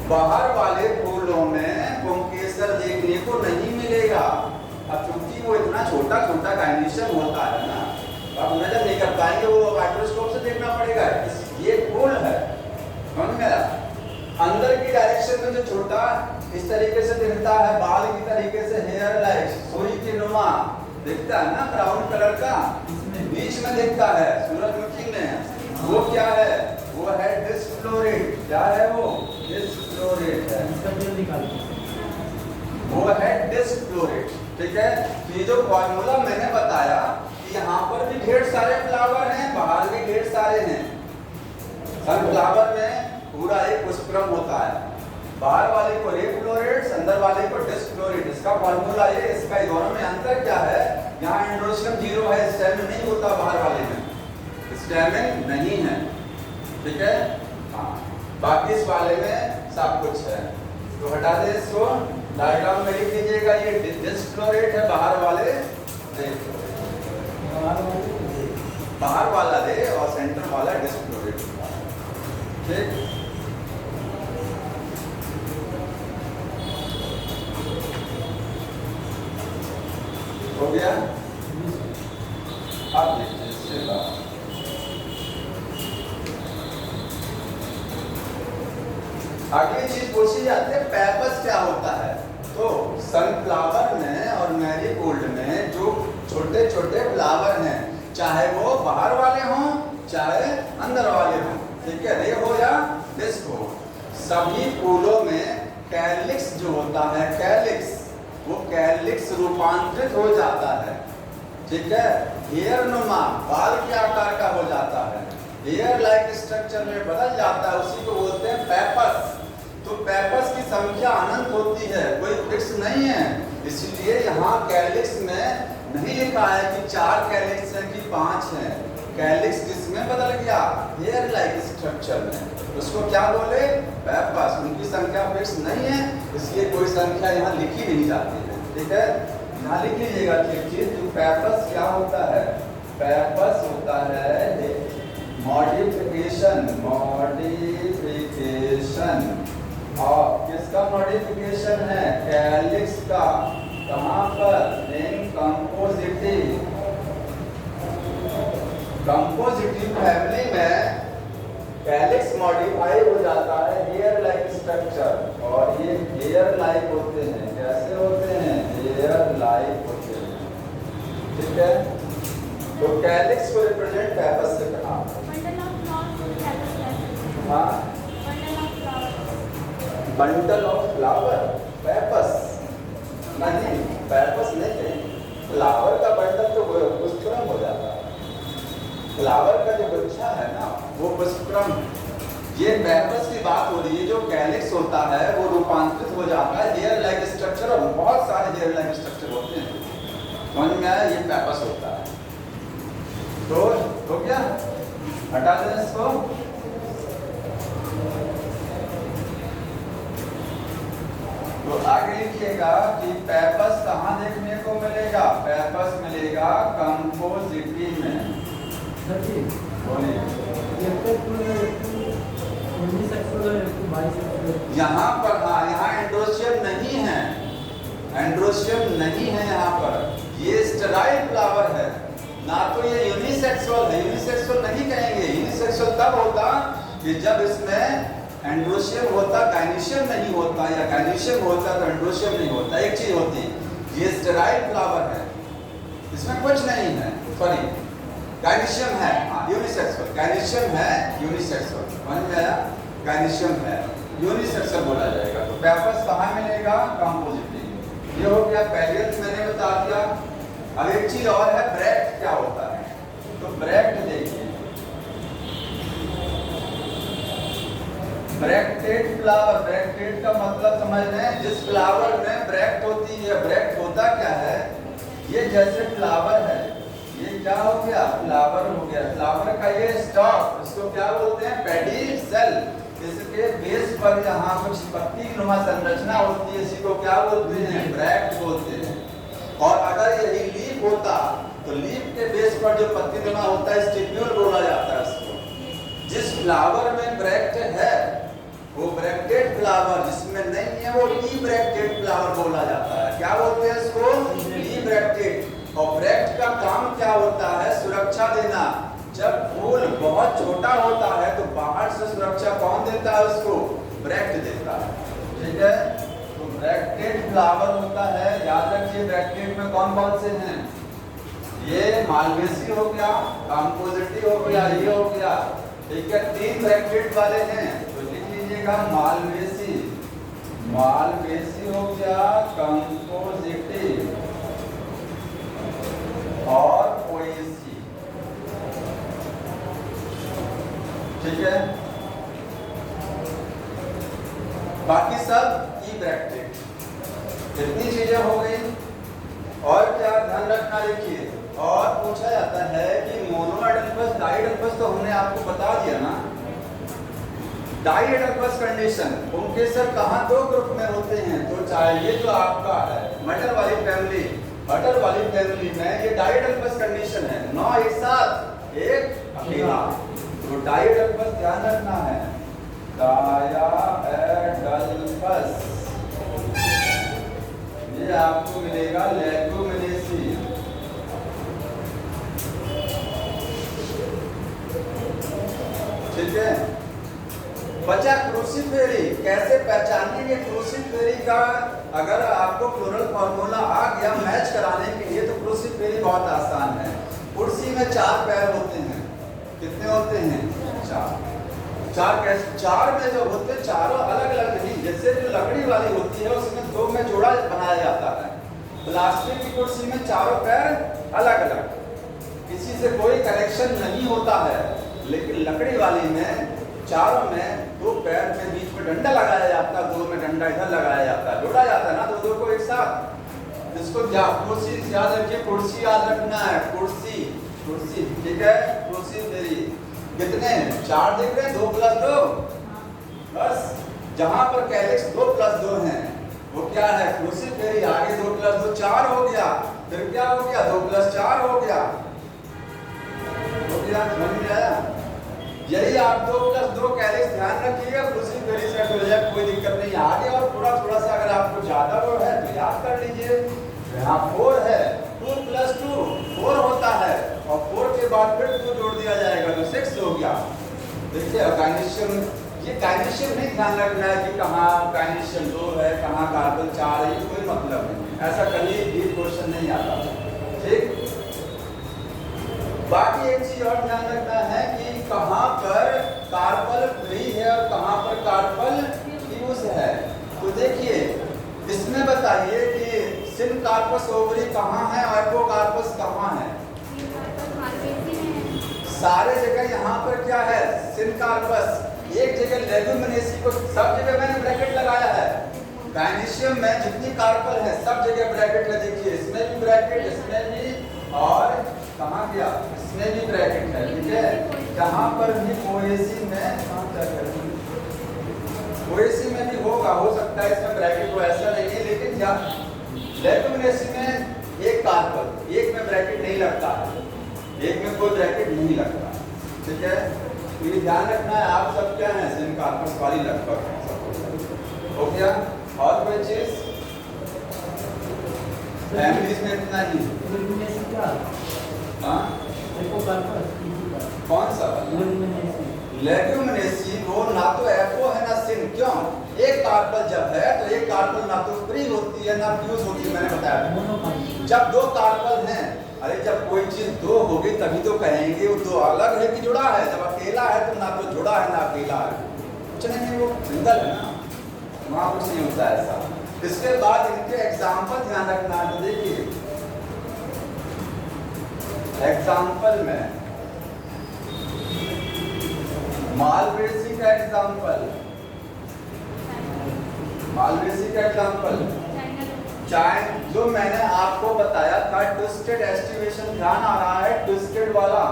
बाहर वाले फूलों में पुंकेसर देखने को नहीं मिलेगा। अब चूंकि वो इतना छोटा छोटा गायनीशियम होता है ना, आप नजर नहीं कर पाएंगे, वो माइक्रोस्कोप से देखना पड़ेगा। ये फूल है, समझ में आया? अंदर की डायरेक्शन में जो छोटा इस तरीके से दिखता है, बाल की तरीके से, हेयर लाइक, सुई की नुमा दिखता है ना, ब्राउन कलर का, बीच में दिखता है सूरजमुखी में, वो क्या है, वो है डिस्फ्लोरेट। क्या है वो, डिस्फ्लोरेट है, वो है डिस्फ्लोरेट, ठीक है। ये जो फॉर्मूला मैंने बताया, यहाँ पर भी ढेर सारे फ्लावर हैं, बाहर भी ढेर सारे हैं। सनफ्लावर में पूरा एक पुष्पक्रम होता है, बाहर वाले को रे फ्लोरेट्स, अंदर वाले को डिस्फ्लोरेट। इसका फॉर्मूला ये, इसका दोनों में अंतर क्या है, यहाँ एंड्रोशियम 0 है, स्टेमेन नहीं होता, बाहर वाले में स्टेमेन नहीं है, ठीक है। हाँ, बाकी इस वाले में सब कुछ है, तो हटा दे इसको, डायग्राम में लिख लीजिएगा, ये डिस्फ्लोरेट है, बाहर वाले बाहर वाला रे और सेंटर वाला डिस्फ्लोरेट, ठीक। हो गया, अब देखिए इसके बाद अगली चीज पूछी जाती है, पेपस क्या होता है। तो सनफ्लावर में और मैरीगोल्ड में जो छोटे छोटे फ्लावर हैं, चाहे वो बाहर वाले हों चाहे अंदर वाले हों, ठीक है, रे हो या डिस्क हो, सभी फूलों में कैलिक्स जो होता है, कैलिक्स, वो कैलिक्स रूपांतरित हो जाता है, ठीक है, हेयर नुमा, बाल के आकार का हो जाता है, हेयर लाइक स्ट्रक्चर में बदल जाता है, उसी को बोलते हैं पेपस। तो पेपस की संख्या अनंत होती है, कोई फिक्स नहीं है, इसलिए यहाँ कैलिक्स में नहीं लिखा है कि 4 कैलिक्स हैं कि 5 हैं। कैलिक्स किसमें बदल गया, हेयर लाइक स्ट्रक्चर में, उसको क्या बोले, पेपस। उनकी संख्या फिक्स नहीं है, इसलिए कोई संख्या यहाँ लिखी नहीं जाती है, ठीक है। यहाँ लिख लीजिएगा एक चीज, पेपस क्या होता है, पेपस होता है मॉडिफिकेशन, और किसका मॉडिफिकेशन है, कैलिक्स का, कहाँ पर, इन कंपोजिटिव, कंपोजिटिव फैमिली में कैलिक्स मॉडिफाई हो जाता है हेयर लाइक स्ट्रक्चर, और ये हेयर लाइक होते हैं, कैसे होते हैं, हेयर लाइक होते हैं, ठीक है। तो कैलिक्स को रिप्रेजेंट पेपस से कहा, हाँ, बंडल ऑफ फ्लावर, पेपस नहीं, पेपस नहीं है, फ्लावर का बंडल तो पुष्पक्रम हो जाता है, फ्लावर का जो गुच्छा है ना वो पुष्पक्रम, ये पेपर्स की बात हो रही है। जो कैलिक्स होता है वो रूपांतरित हो जाता है लेयर लाइक स्ट्रक्चर, और बहुत सारे लेयर लाइक स्ट्रक्चर होते हैं। समझ में आया? ये पेपर्स होता है। तो हो गया, हटा दें इसको। तो आगे लिखिएगा कि पेपर्स कहाँ देखने को मिलेगा? पेपर्स मिलेगा कंपोजिटी में। सर जी, बोलिए। यहाँ पर, हाँ, यहाँ एंड्रोशियम नहीं है, एंड्रोशियम नहीं है यहाँ पर। ये स्टेराइल फ्लावर है, ना तो ये यूनिसेक्सुअल है। यूनिसेक्सुअल नहीं कहेंगे। यूनिसेक्सुअल तब होता कि जब इसमें एंड्रोशियम होता, गायनीशियम नहीं होता, या गायनीशियम होता तो एंड्रोशियम नहीं होता। एक चीज होती है। ये स्टेराइल फ्लावर है, इसमें कुछ नहीं है। सॉरी, गायनीशियम है, हाँ, यूनिसेक्सुअल। गायनीशियम है, यूनिसेक्सुअल। समझ में आया? गायनीशियम है, यूनिसेक्सुअल बोला जाएगा। तो पेपर्स कहाँ मिलेगा? कंपोजिटी। ये हो गया पेरियंथ, मैंने बता दिया। अब एक चीज और है, ब्रैक्ट क्या होता है? तो ब्रैक्ट देखिए, ब्रैक्टेड फ्लावर। ब्रैक्टेड का मतलब समझ रहे हैं? जिस फ्लावर में ब्रैक्ट होती है। ब्रैक्ट होता क्या है? ये जैसे फ्लावर है, ये क्या हो गया? फ्लावर हो गया। फ्लावर का ये स्टॉक, इसको क्या बोलते हैं? पेडी सेल। इसके बेस पर यहाँ कुछ पत्ती नुमा संरचना होती है, इसी को क्या बोलते हैं? ब्रैक्ट बोलते हैं। और अगर यही लीफ होता तो लीफ के बेस पर जो पत्ती नुमा होता है स्टिप्यूल बोला जाता है इसको। जिस फ्लावर में ब्रैक्ट है वो ब्रैक्टेड फ्लावर, जिसमें नहीं है वो ई ब्रैक्टेड फ्लावर बोला जाता है। क्या बोलते हैं इसको? ई ब्रैक्टेड। और ब्रैक्ट का काम क्या होता है? सुरक्षा देना। जब फूल बहुत छोटा होता है तो बाहर से सुरक्षा कौन देता है उसको? ब्रैक्ट देता है। ठीक है, तो ब्रैक्टेड फ्लावर होता है। याद रखिए, ब्रैक्टेड में कौन कौन से हैं? ये मालवेसी हो गया, कंपोजिटी हो गया, ये हो गया। ठीक है, 3 ब्रैक्टेड वाले हैं। तो लिख लीजिएगा मालवेसी, मालवेसी हो गया, कंपोजिटी और पोएसी। ठीक है, बाकी सब ई ब्रैक्टेड। इतनी चीजें हो गई। और क्या ध्यान रखना, देखिए, और पूछा जाता है कि मोनोएडल्फस, डाइएडल्फस तो हमने आपको बता दिया ना। डाइएडल्फस कंडीशन, उनके सब कहाँ 2 ग्रुप में होते हैं। तो चाहे ये जो आपका है मटर वाली फैमिली, मटर वाली फैमिली में ये डाइएडल्फस कंडीशन है, 9 एक साथ, एक अकेला। तो डाइएडल्फस ध्यान रखना है, डाइएडल्फस। ये आपको मिलेगा लेगुमिनेसी। ठीक है, बचा क्रूसिफेरी। कैसे पहचानेंगे क्रूसिफेरी का? अगर आपको फ्लोरल फॉर्मूला आ गया मैच कराने के लिए तो क्रूसिफेरी बहुत आसान है। कुर्सी में 4 पैर होते हैं। कितने होते हैं? 4। 4 कैसे? 4 में जो होते हैं, चारों अलग अलग नहीं। जैसे जो लकड़ी वाली होती है उसमें 2 में जोड़ा बनाया जाता है। प्लास्टिक की कुर्सी में चारों पैर अलग अलग, किसी से कोई कनेक्शन नहीं होता है। लेकिन लकड़ी वाली में चारों में 2 पैर में बीच में डंडा लगाया जाता है, 2 में डंडा इधर लगाया जाता है, जोड़ा जाता है ना 2 को एक साथ। इसको क्या कुर्सी याद रखिए, कुर्सी याद रखना है, कुर्सी, कुर्सी। ठीक है, कुर्सी मेरी कितने? 4 दिख रहे हैं, 2 + 2 बस। जहां पर कैलिक्स 2 + 2 हैं वो क्या है? क्रूसिफेरी। आगे 2 + 2 4 हो गया, फिर क्या हो गया? 2 + 4 हो गया। समझ में आया? यही आप 2 + 2 कैलिक्स ध्यान रखिएगा, क्रूसिफेरी सेट हो जाए, कोई दिक्कत नहीं। आगे और थोड़ा सा अगर आपको ज्यादा वो है तो याद कर लीजिए। यहाँ 4 है, 2 + 2 4 होता है, और 4 के बाद फिर 2 जोड़ दिया जाएगा तो 6 हो गया। देखिए, गायनीशियम, ये गायनीशियम नहीं ध्यान रखना है कि कहाँ गायनीशियम 2 है, कहाँ कार्बन 4 है, ये कोई मतलब नहीं। ऐसा कभी भी क्वेश्चन नहीं आता। ठीक, बाकी एक चीज और ध्यान रखना है कि कहाँ पर कार्बन फ्री है और कहाँ पर कार्बन फ्यूज है। तो देखिए, इसमें बताइए कि सिनकार्पस ओवरी कहाँ है और एपोकार्पस कहाँ है? सारे जगह यहाँ पर क्या है? सिनकार्पस। एक जगह लेगुमिनेसी को सब जगह मैंने ब्रैकेट लगाया है। गायनेशियम में जितनी कार्पल है सब जगह ब्रैकेट है। देखिए इसमें भी ब्रैकेट, इसमें भी, और कहाँ गया, इसमें भी ब्रैकेट है। ठीक है, जहाँ पर भी पोएसी में पोएसी में भी होगा, हो सकता है इसमें ब्रैकेट हो, ऐसा नहीं है। लेकिन लेगुमिनेसी में एक कार्पल, एक में ब्रैकेट नहीं लगता है, एक में कोई ब्रैकेट नहीं लगता। ठीक है, तो ये ध्यान रखना है। आप सब क्या हैं, सेम कार्पस वाली लगभग है। हो गया, और कोई चीज फैमिलीज में इतना ही। लेगुमिनेसी का हाँ, कौन सा लेगुमिनेसी? वो ना तो एफओ है ना सिन। क्यों? एक कार्पल जब है तो एक कार्पल ना तो फ्री होती है ना फ्यूज होती है। मैंने बताया जब दो कार्पल हैं, अरे जब कोई चीज दो होगी तभी तो कहेंगे वो दो अलग है कि जुड़ा है। जब अकेला है तो ना तो जुड़ा है ना अकेला है, कुछ नहीं, वो सिंगल है ना, वहाँ कुछ नहीं होता ऐसा। इसके बाद इनके एग्जाम्पल ध्यान रखना है। तो देखिए एग्जाम्पल में मालवेसी का एग्जाम्पल, मालवेसी का एग्जाम्पल चाइना, जो मैंने आपको बताया था ट्विस्टेड एस्टिमेशन, ध्यान आ रहा है? ट्विस्टेड वाला,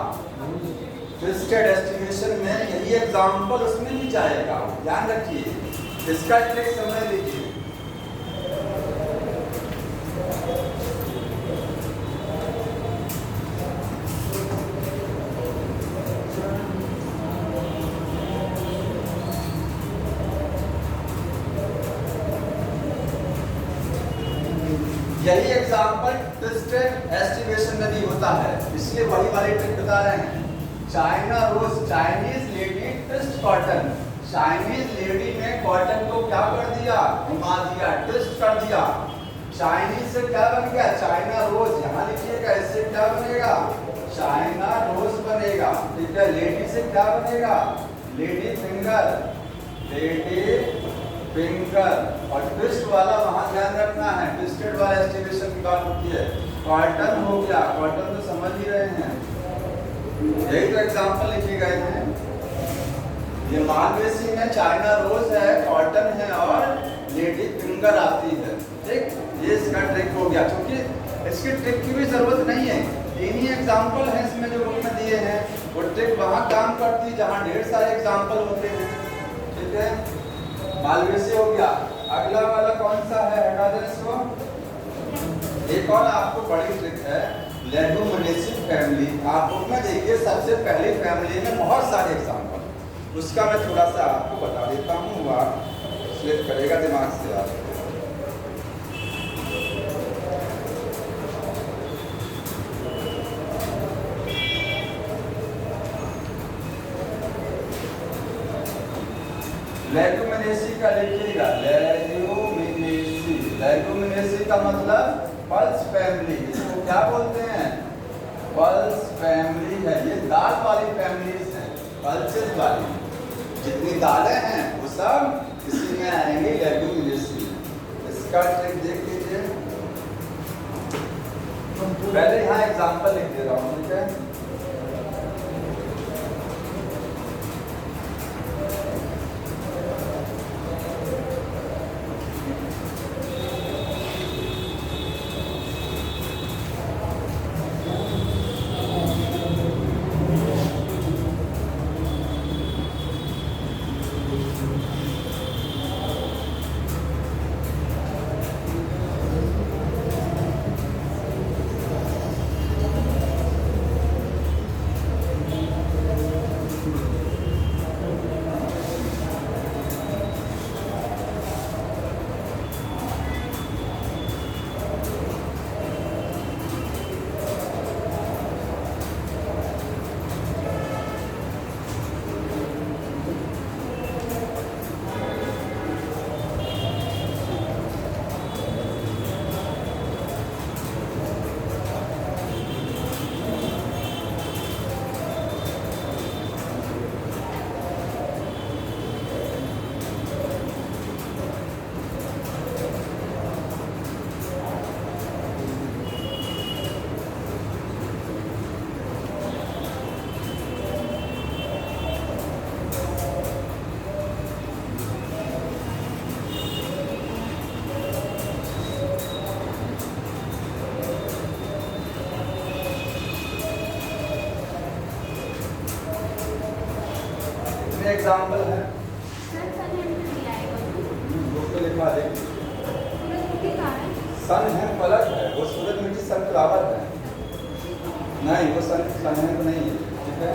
ट्विस्टेड एस्टिमेशन में यही एग्जाम्पल उसमें भी जाएगा। ध्यान रखिए, इसका ट्रिक समझ लीजिए। यही एग्जाम्पल ट्विस्टेड एस्टिमेशन में भी होता है, इसलिए वही वाले ट्रिक बता रहे हैं। China rose, Chinese lady twist cotton, Chinese lady ने कॉटन को क्या कर दिया, घुमा दिया, ट्विस्ट कर दिया। चाइनीज से क्या बन गया, चाइना रोज। यहाँ लिखिएगा, इससे क्या बनेगा, चाइना रोज बनेगा। ठीक है, लेडी से क्या बनेगा, लेडी फिंगर, लेडी फिंगर। और ट्विस्ट वाला वहां ध्यान रखना है, ट्विस्टेड वाला एस्टिमेशन की बात होती है। कॉटन हो गया, कॉटन तो समझ ही रहे हैं, यही तो एग्जांपल लिखे गए हैं। ये मालवेसी में चाइना रोज है, कॉटन है और लेडी फिंगर आती है। ठीक, ये इसका ट्रिक हो गया। क्योंकि इसकी ट्रिक की भी जरूरत नहीं है, इन्हीं एग्जाम्पल हैं इसमें जो बुक में दिए हैं। वो ट्रिक वहां काम करती है जहाँ ढेर सारे एग्जाम्पल होते हैं। ठीक है, मालवेसी हो गया। अगला वाला कौन सा है, हटा दें इसको। एक और आपको बड़ी ट्रिक है, लेगुमिनेसी फैमिली। आप बुक में देखिए सबसे पहले फैमिली में बहुत सारे एग्जाम्पल, उसका मैं थोड़ा सा आपको बता देता हूँ, वो आप स्लिप करेगा दिमाग से। आप लेगुमिनेसी का लिखिएगा, लेगुमिनेसी। लेगुमिनेसी का मतलब पल्स फैमिली, इसको क्या बोलते हैं, पल्स फैमिली है। ये दाल वाली फैमिलीज हैं, पल्सेस वाली। जितनी दालें हैं वो सब इसी में आएंगे, लेगुमिनेसी। इसका ट्रिक देख लीजिए, पहले यहाँ एग्जांपल लिख दे रहा हूँ। ठीक है, कितने एग्जाम्पल हैं? सर सन है तो दिया है बुक पे लिखा दे। सूरजमुखी का है। सन है फलक है, वो सूरजमुखी सनफ्लावर है। नहीं वो सन है तो नहीं है, ठीक है।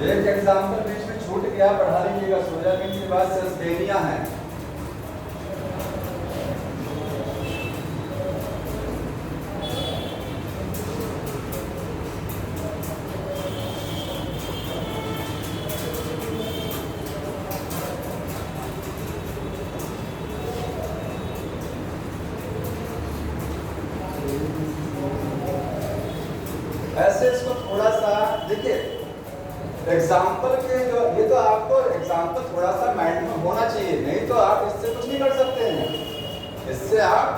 एक एग्जाम्पल बीच में छूट गया, पढ़ा लीजिएगा। सोयाबीन के बाद सस्पेनिया है। ऐसे इसको थोड़ा सा देखिए, एग्जाम्पल के जो ये तो आपको एग्जाम्पल थोड़ा सा माइंड में होना चाहिए, नहीं तो आप इससे कुछ नहीं कर सकते हैं। इससे आप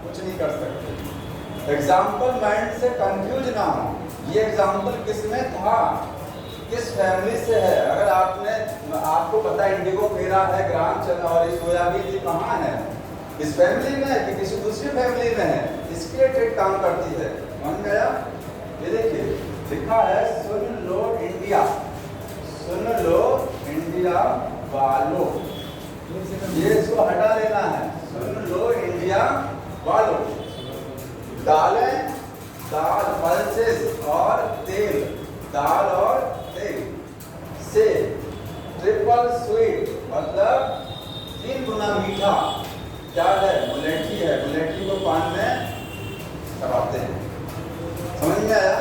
कुछ नहीं कर सकते। एग्जाम्पल माइंड से कंफ्यूज ना हो। ये एग्जाम्पल किसमें था, किस फैमिली से है। अगर आपको पता है इंडिगो फेरा है, ग्राम चना और सोयाबीन जी कहाँ है, इस फैमिली में है कि किसी दूसरी फैमिली में है, इसके रिलेटेड काम करती है। समझ में आया? ये देखिए लिखा है, सुन लो इंडिया, सुन लो इंडिया वालों। ये इसको हटा देना है। सुन लो इंडिया वालों। दालें, दाल, पल्सेस और तेल, दाल और तेल से ट्रिपल स्वीट मतलब 3 गुना मीठा क्या है, मुलेठी है। मुलेठी को पान में चबाते हैं। समझ में आया?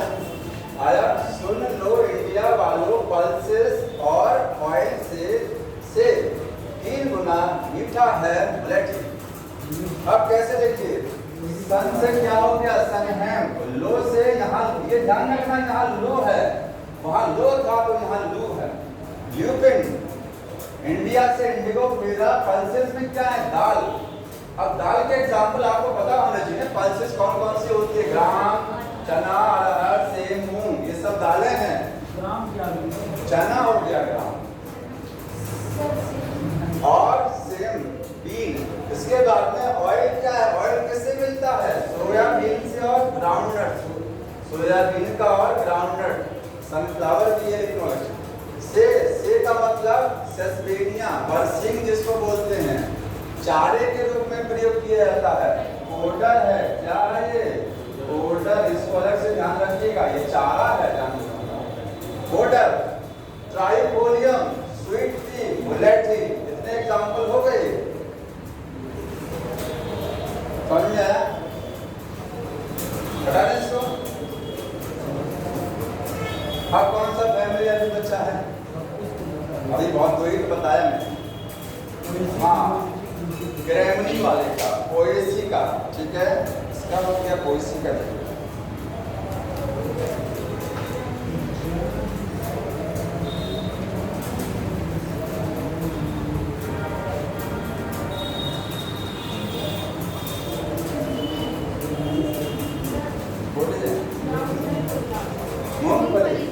आया? सुन लो इंडिया वालों, पल्सेस और ऑयल से 3 गुना मीठा है मुलेठी। अब कैसे देखिए, सन से क्या हो गया, सन है। लो से यहाँ, ये ध्यान रखना, यहाँ लो है, वहाँ लो था तो यहाँ लू है। ल्यूपिन। इंडिया से इंडिगो फेरा। पल्सेस में क्या है, दाल। अब दाल के एग्जाम्पल आपको पता होना चाहिए। पल्सेस कौन कौन सी होती है, ग्राम, चना, अरहर, सेम, मूंग, ये सब दालें हैं। ग्राम क्या है? चना हो गया ग्राम, और सेम बीन। इसके बाद में ऑयल क्या है, ऑयल किससे मिलता है, सोयाबीन से और ग्राउंडनट। सोयाबीन का और ग्राउंडनट, सनफ्लावर भी है लेकिन से का मतलब सेस्पेनिया, बरसिंग जिसको बोलते हैं, चारे के रूप में प्रयोग किया जाता है। पाउडर है, क्या है ये, पाउडर। इसको अलग से ध्यान रखिएगा, ये चारा है, ध्यान रखिएगा। पाउडर, ट्राइफोलियम, स्वीट टी, मुलेठी। इतने एग्जाम्पल हो गए। समझ में आया? हटा दें इसको। अब कौन सा फैमिली अभी बच्चा है, अभी बहुत वही तो बताया मैंने। हाँ, ग्रेमनी वाले का, पोएसी का, ठीक है। इसका हो गया पोएसी का। मूंगफली।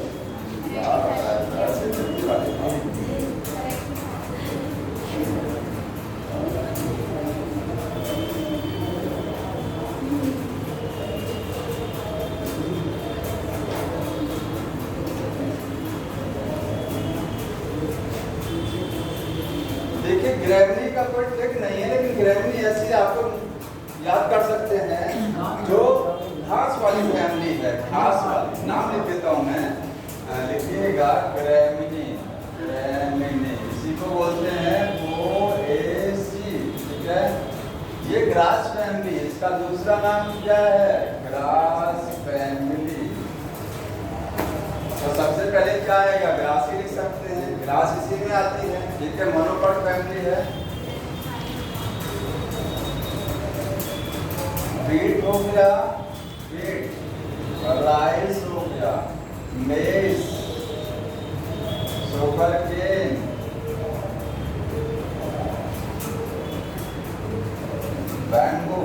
देखिए ग्रेवनी का कोई ट्रिक नहीं है, लेकिन ग्रेवनी ऐसी आपको याद कर सकते हैं जो घास वाली फैमिली है। घास वाली नाम लिख देता हूँ मैं, लिखिएगा ग्रेवनी। ग्रेवनी इसी को बोलते हैं पोएसी, ठीक है। ये ग्रास फैमिली, इसका दूसरा नाम क्या है, ग्रास फैमिली। तो सबसे पहले क्या आएगा, ग्रास ही लिख सकते हैं, ग्रास इसी में आती है, ठीक है। मोनोकॉट फैमिली है। बीट हो गया, राइस हो गया, मेज, शुगरकेन, बैंगो,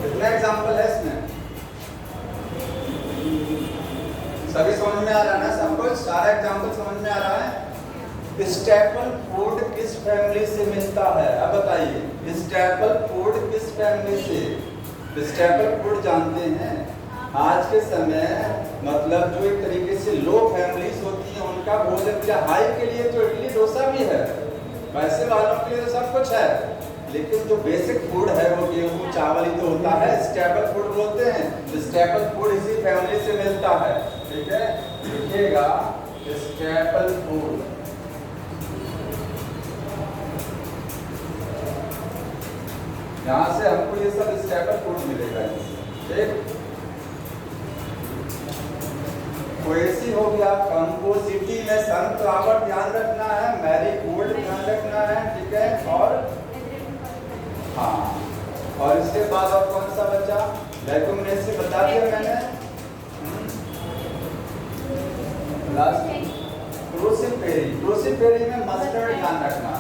कितना एग्जाम्पल है इसमें? सभी समझ में आ रहा है ना? सब कुछ सारा एग्जाम्पल समझ में आ रहा है? स्टेपल फूड किस फैमिली से मिलता है? अब बताइए, स्टेपल फूड किस फैमिली से? स्टेपल फूड जानते हैं, आज के समय मतलब जो एक तरीके से लो फैमिलीज होती हैं उनका भोजन, क्या हाई के लिए तो इडली डोसा भी है, पैसे वालों के लिए तो सब कुछ है, लेकिन जो बेसिक फूड है वो गेहूं चावल ही तो होता है, स्टेपल फूड बोलते हैं। स्टेपल फूड इसी फैमिली से मिलता है, ठीक है? लिखिएगा स्टेपल फूड। यहाँ से हमको ये सब स्टेपल फूड मिलेगा, ठीक? पोएसी हो गया, कंपोजिटी में सनफ्लावर ध्यान रखना है, मैरीगोल्ड ध्यान रखना है, ठीक है? और हाँ, और इसके बाद और कौन सा बचा? लेगुमिनेसी बता दिया मैंने। क्रूसिफेरी, क्रूसिफेरी में मस्टर्ड ध्यान रखना,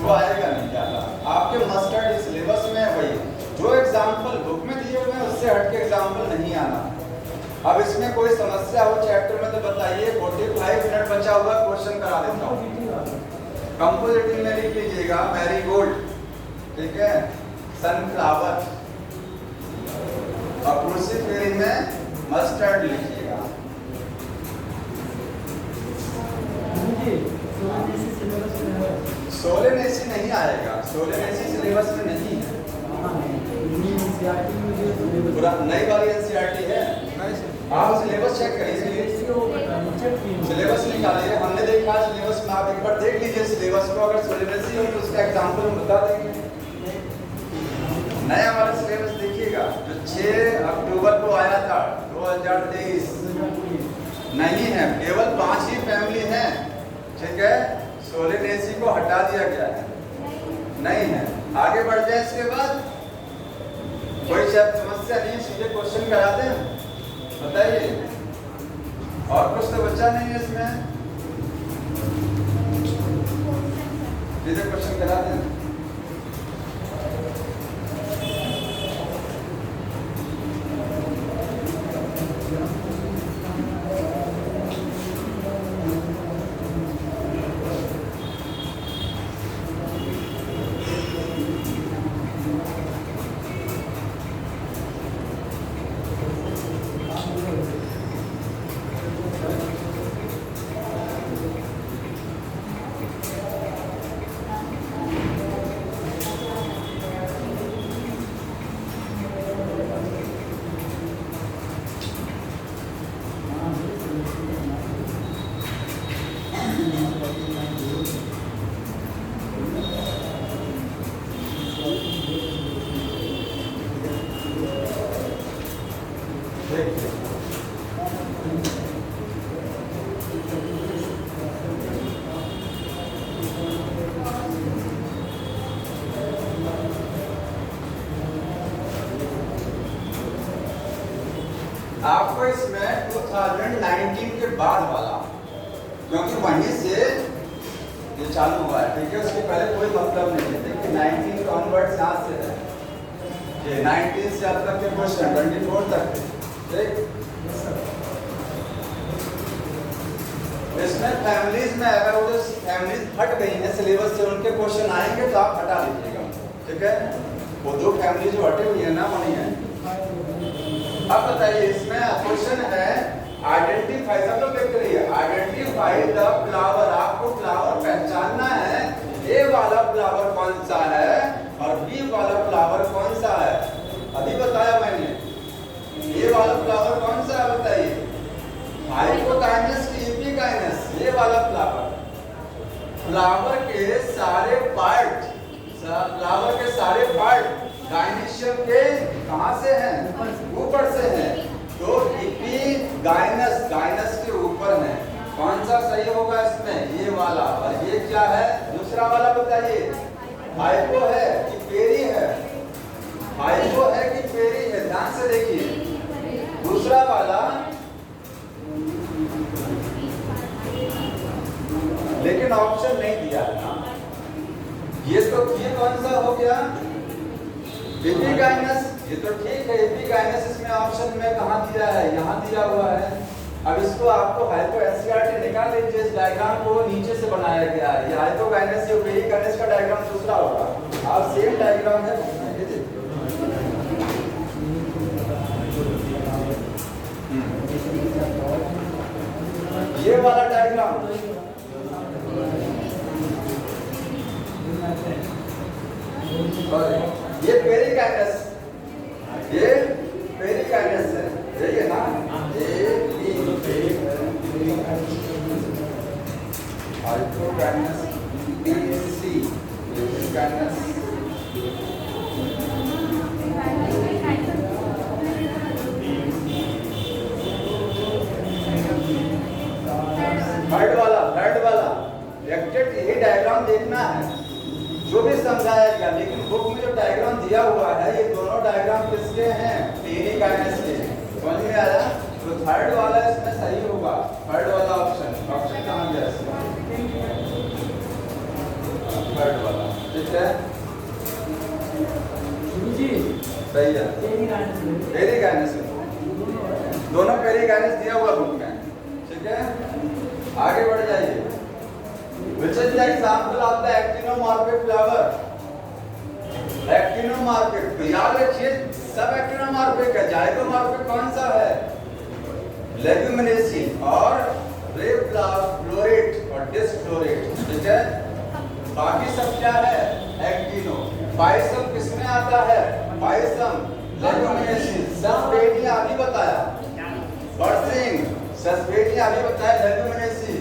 वो आएगा नहीं ज़्यादा आपके मस्टर्ड सिलेबस में है वही, जो एग्जाम्पल बुक में दिए हुए हैं उससे हटके एग्जाम्पल नहीं आना। अब इसमें कोई समस्या हो चैप्टर में तो बताइए, 45 मिनट बचा हुआ क्वेश्चन करा देता हूँ। कंपोजिटिव में लिख लीजिएगा मैरीगोल्ड, ठीक है, सनफ्लावर, और क्रूसिफेरी में मस्टर्ड लिखिएगा। सोलेनेसी नहीं आएगा, सोलेनेसी सिलेबस में नहीं है, पूरा नई वाली एनसीईआरटी है। आप सिलेबस चेक करिए, सिलेबस निकालिए, हमने देखा सिलेबस में, आप एक बार देख लीजिए सिलेबस को, अगर सोलेनेसी हो तो उसका एग्जाम्पल हम बता देंगे। नया वाला सिलेबस देखिएगा जो 6 अक्टूबर को आया था 2023, नहीं है, केवल 5 ही फैमिली हैं, ठीक है? सोलेनेसी को हटा दिया गया है, नहीं है। आगे बढ़ जाए, इसके बाद कोई समस्या नहीं, सीधे क्वेश्चन करा दें, बताइए। और कुछ तो बच्चा नहीं है इसमें, सीधे क्वेश्चन करा दें। आपको इसमें 2019 के बाद वाला, क्योंकि वहीं से ये चालू हुआ है, ठीक है? उसके पहले कोई मतलब नहीं है, देखिए 19 ऑनवर्ड्स यहाँ से है, ये 19 से अब तक के क्वेश्चन 24 तक, ठीक? इसमें फैमिलीज में अगर वो फैमिलीज हट गई हैं सिलेबस से, उनके क्वेश्चन आएंगे तो आप हटा लीजिएगा, ठीक है? वो दो फैमिली जो हटी हुई है ना, वही है। अब बताइए, इसमें क्वेश्चन है आइडेंटिफाई, सब लोग देख रही है, आइडेंटिफाई द फ्लावर, आपको फ्लावर पहचानना है, ए वाला फ्लावर कौन सा है और बी वाला फ्लावर कौन सा है। अभी बताया मैंने, ए वाला फ्लावर कौन सा है बताइए, हाइपोकाइनस की एपिकाइनस, ये वाला फ्लावर। फ्लावर के सारे पार्ट गाइनेशियम के कहां से हैं? ऊपर से हैं। तो एपिगाइनस, गाइनस के ऊपर है। कौन सा सही होगा इसमें? ये वाला। और ये क्या है? दूसरा वाला बताइए। हाइपो है कि पेरी है? हाइपो है कि पेरी है? ध्यान से देखिए। दूसरा वाला, लेकिन ऑप्शन नहीं दिया है ना। ये कौन सा हो गया? एपिगाइनस। ये तो ठीक है, एपिगाइनस इसमें ऑप्शन में कहाँ दिया है? यहाँ दिया हुआ है। अब इसको आपको हाइपो एनसीईआरटी निकाल लीजिए। इस डायग्राम को नीचे से बनाया गया है। ये हाइपोगाइनस या पेरिगाइनस का डायग्राम दूसरा होगा। आप सेम डायग्राम है ये वाला डायग्राम। ये पेरिगाइनस, ये पेरिगाइनस है, यही है ना? हाइपोगाइनस, सी, पेरिगाइनस। थर्ड वाला एग्जैक्ट यही डायग्राम देखना है जो भी समझाया गया। लेकिन बुक में जो डायग्राम दिया हुआ है, ये दोनों डायग्राम किसके हैं? पेरिगाइनस के। समझ में आया? तो थर्ड वाला इसमें सही होगा। थर्ड वाला ऑप्शन कहाँ गया इसमें? थर्ड वाला ठीक है, सही है। पेरिगाइनस दोनों पेरिगाइनस दिया हुआ बुक में। ठीक है, आगे बढ़ जाइए। Which is the example of the actinomorphic flower? Actinomorphic, तो याद रखिए सब actinomorphic है। जाइगोमॉर्फिक कौन सा है? लेग्यूमिनेसी और रे फ्लोरेट और डिस्फ्लोरेट। ठीक है, बाकी सब क्या है? एक्टिनो। पाइसम किसमें आता है? Pisum Leguminosae. सस्पेनिया अभी बताया। बर्सिंग सस्पेनिया अभी बताया। लेग्यूमिनेसी।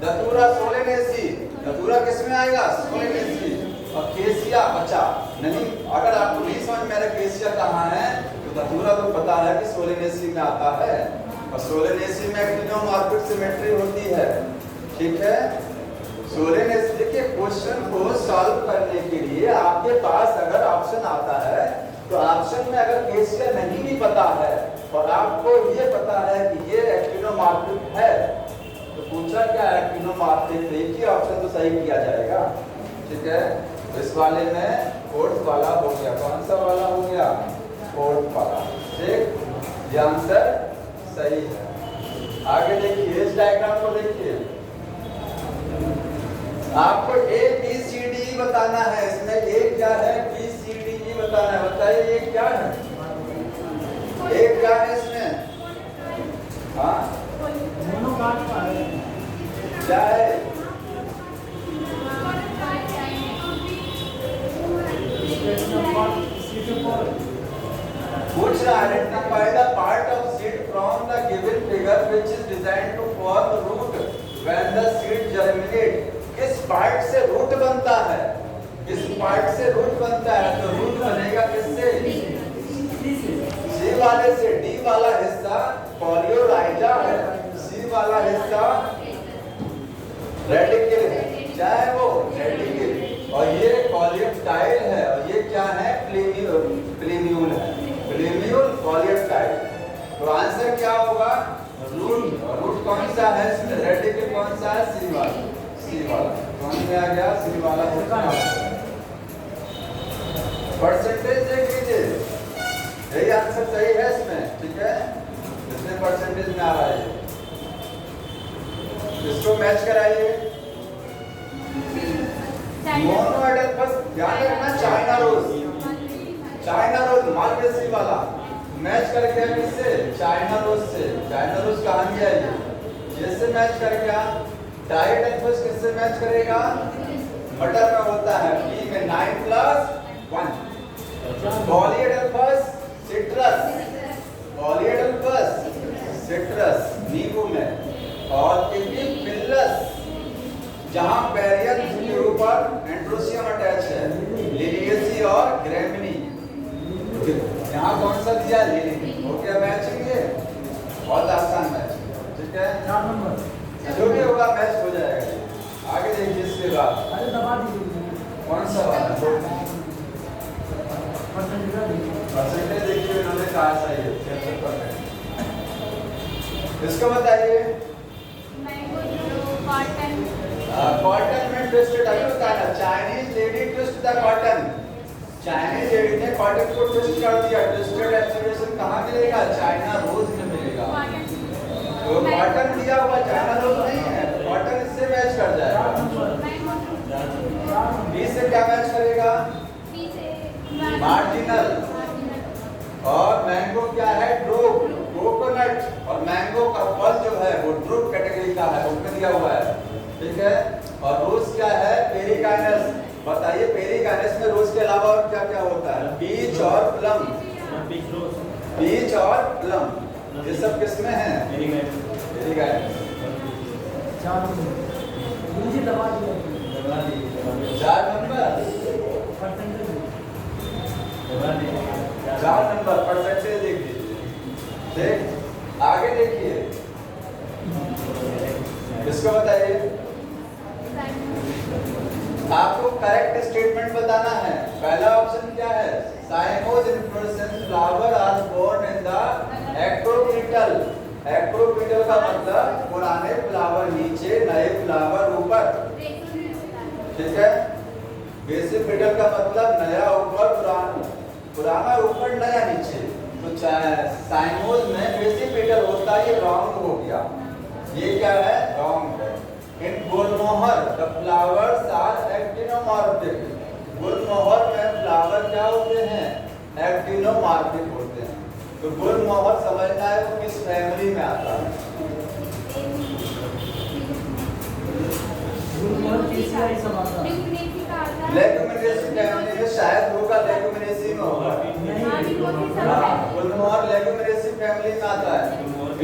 दतूरा सोलेनेसी, दतूरा किसमें आएगा? सोलेनेसी। और केसिया बचा नहीं। अगर आपको नहीं समझ में आ रहा केसिया कहाँ है, तो दतूरा तो पता है कि सोलेनेसी में आता है। और सोलेनेसी में एक्टिनोमॉर्फिक सिमेट्री होती है। ठीक है, सोलेनेसी के क्वेश्चन को सॉल्व करने के लिए आपके पास अगर ऑप्शन आता है, तो ऑप्शन में अगर केसिया नहीं भी पता है और आपको ये पता है कि ये एक्टिनोमॉर्फिक है, तो पूछा क्या है? एक्टिनोमॉर्फिक, एक ही ऑप्शन तो सही किया जाएगा। ठीक है, तो इस वाले में फोर्थ वाला हो गया। कौन सा वाला हो गया? फोर्थ वाला। ठीक, ये आंसर सही है। आगे देखिए, इस डायग्राम को देखिए। आपको ए बी सी डी बताना है। इसमें ए क्या है, बी सी डी ई बताना है। बताइए ये क्या है? ए क्या है इसमें? हाँ क्या है? पूछ रहा है identify the part of seed from the given figure which is designed to form root when the seed germinate। किस पार्ट से रूट बनता है? किस पार्ट से रूट बनता है? तो रूट बनेगा किससे? सी वाले से। डी वाला हिस्सा पॉलियोराइजा है, सी वाला हिस्सा रेडिकल है, चाहे वो रेडिकल। और ये पॉलियोप्टाइल है, और ये क्या है? प्लेन्यूल है। प्लेन्यूल पॉलियोप्टाइल। तो आंसर क्या होगा? रूट। और रूट कौन सा है इसमें? रेडिकल कौन सा है? सी वाला। सी वाला कौन में आ गया? सी वाला। परसेंटेज देख लीजिए, यही आंसर सही है इसमें। ठीक है, कितने परसेंटेज में आ रहा है? इसको मैच कराइए। मोनोएडल्फस ध्यान रखना। China rose, China rose Malvaceae वाला मैच कर गया किससे? चाइना रोज से। चाइना रोज कहाँ गया? ये से मैच कर गया। डाइडेल्फस किससे मैच करेगा? बटर में होता है, बी में 9+1। पॉलीएडल्फस सिट्रस, पॉलीएडल्फस सिट्रस नींबू में। और एपिफिलस जहां पेरियंथ के ऊपर एंड्रोसियम अटैच है, लिलिएसी और ग्रेमिनी। यहाँ कौन सा दिया लिनिन, हो गया मैचिंग ये, बहुत आसान मैचिंग, ठीक है। 4 नंबर जो भी होगा मैच हो जाएगा। आगे देखिए इसके बाद अरे दबा दीजिए कौन सा वाला परसेंटेज देखिए इन्होंने कहा सही है 76%। इसको बताइए मैंगो जो कॉटन कॉटन में ट्विस्टेड अभी बताया ना, Chinese lady twist the cotton, Chinese lady ने कॉटन को ट्विस्ट कर दिया। ट्विस्टेड एक्सप्रेशन कहाँ मिलेगा? चाइना रोज में मिलेगा। कॉटन तो कॉटन दिया हुआ चाइना रोज नहीं है, कॉटन इससे मैच कर जाएगा। मैंगो बी से क्या मैच करेगा? बी से मार्जिनल, और मैंगो क्या है? ड्रूप, कोकोनट, और मैंगो का फल जो है वो ड्रूप कैटेगरी का है, उसमें दिया हुआ है, ठीक है। और रोज क्या है? पेरिकाइनस। बताइए पेरिकाइनस में रोज के अलावा और क्या क्या होता है? पीच और प्लम, पीच और प्लम, ये सब किसमें है? पेरिकाइनस। 4 नंबर मुझे दबा दीजिए 4 नंबर परसेंटेज 4 नंबर परसेंटेज देख लीजिए। ठीक, आगे देखिए इसको बताइए। आपको करेक्ट स्टेटमेंट बताना है। पहला ऑप्शन क्या है? Cymose inflorescence flower are borne in the acropetal. Acropetal का मतलब पुराने फ्लावर नीचे, नए फ्लावर ऊपर, ठीक है। बेसिक पेटल का मतलब नया ऊपर, पुराना ऊपर, नया नीचे। तो साइमोज में बेसिक पेटल होता है, ये रॉन्ग हो गया। ये क्या है? रॉन्ग है। इन गुलमोहर द फ्लावर्स आर एक्टिनोमॉर्फिक। गुलमोहर में फ्लावर क्या होते हैं? एक्टिनोमॉर्फिक होते हैं। तो गुलमोहर समझना है वो किस फैमिली में आता है। लेगुमिनेसी फैमिली में शायद होगा, लेगुमिनेसी में होगा। गुलमोहर लेगुमिनेसी फैमिली में आता है।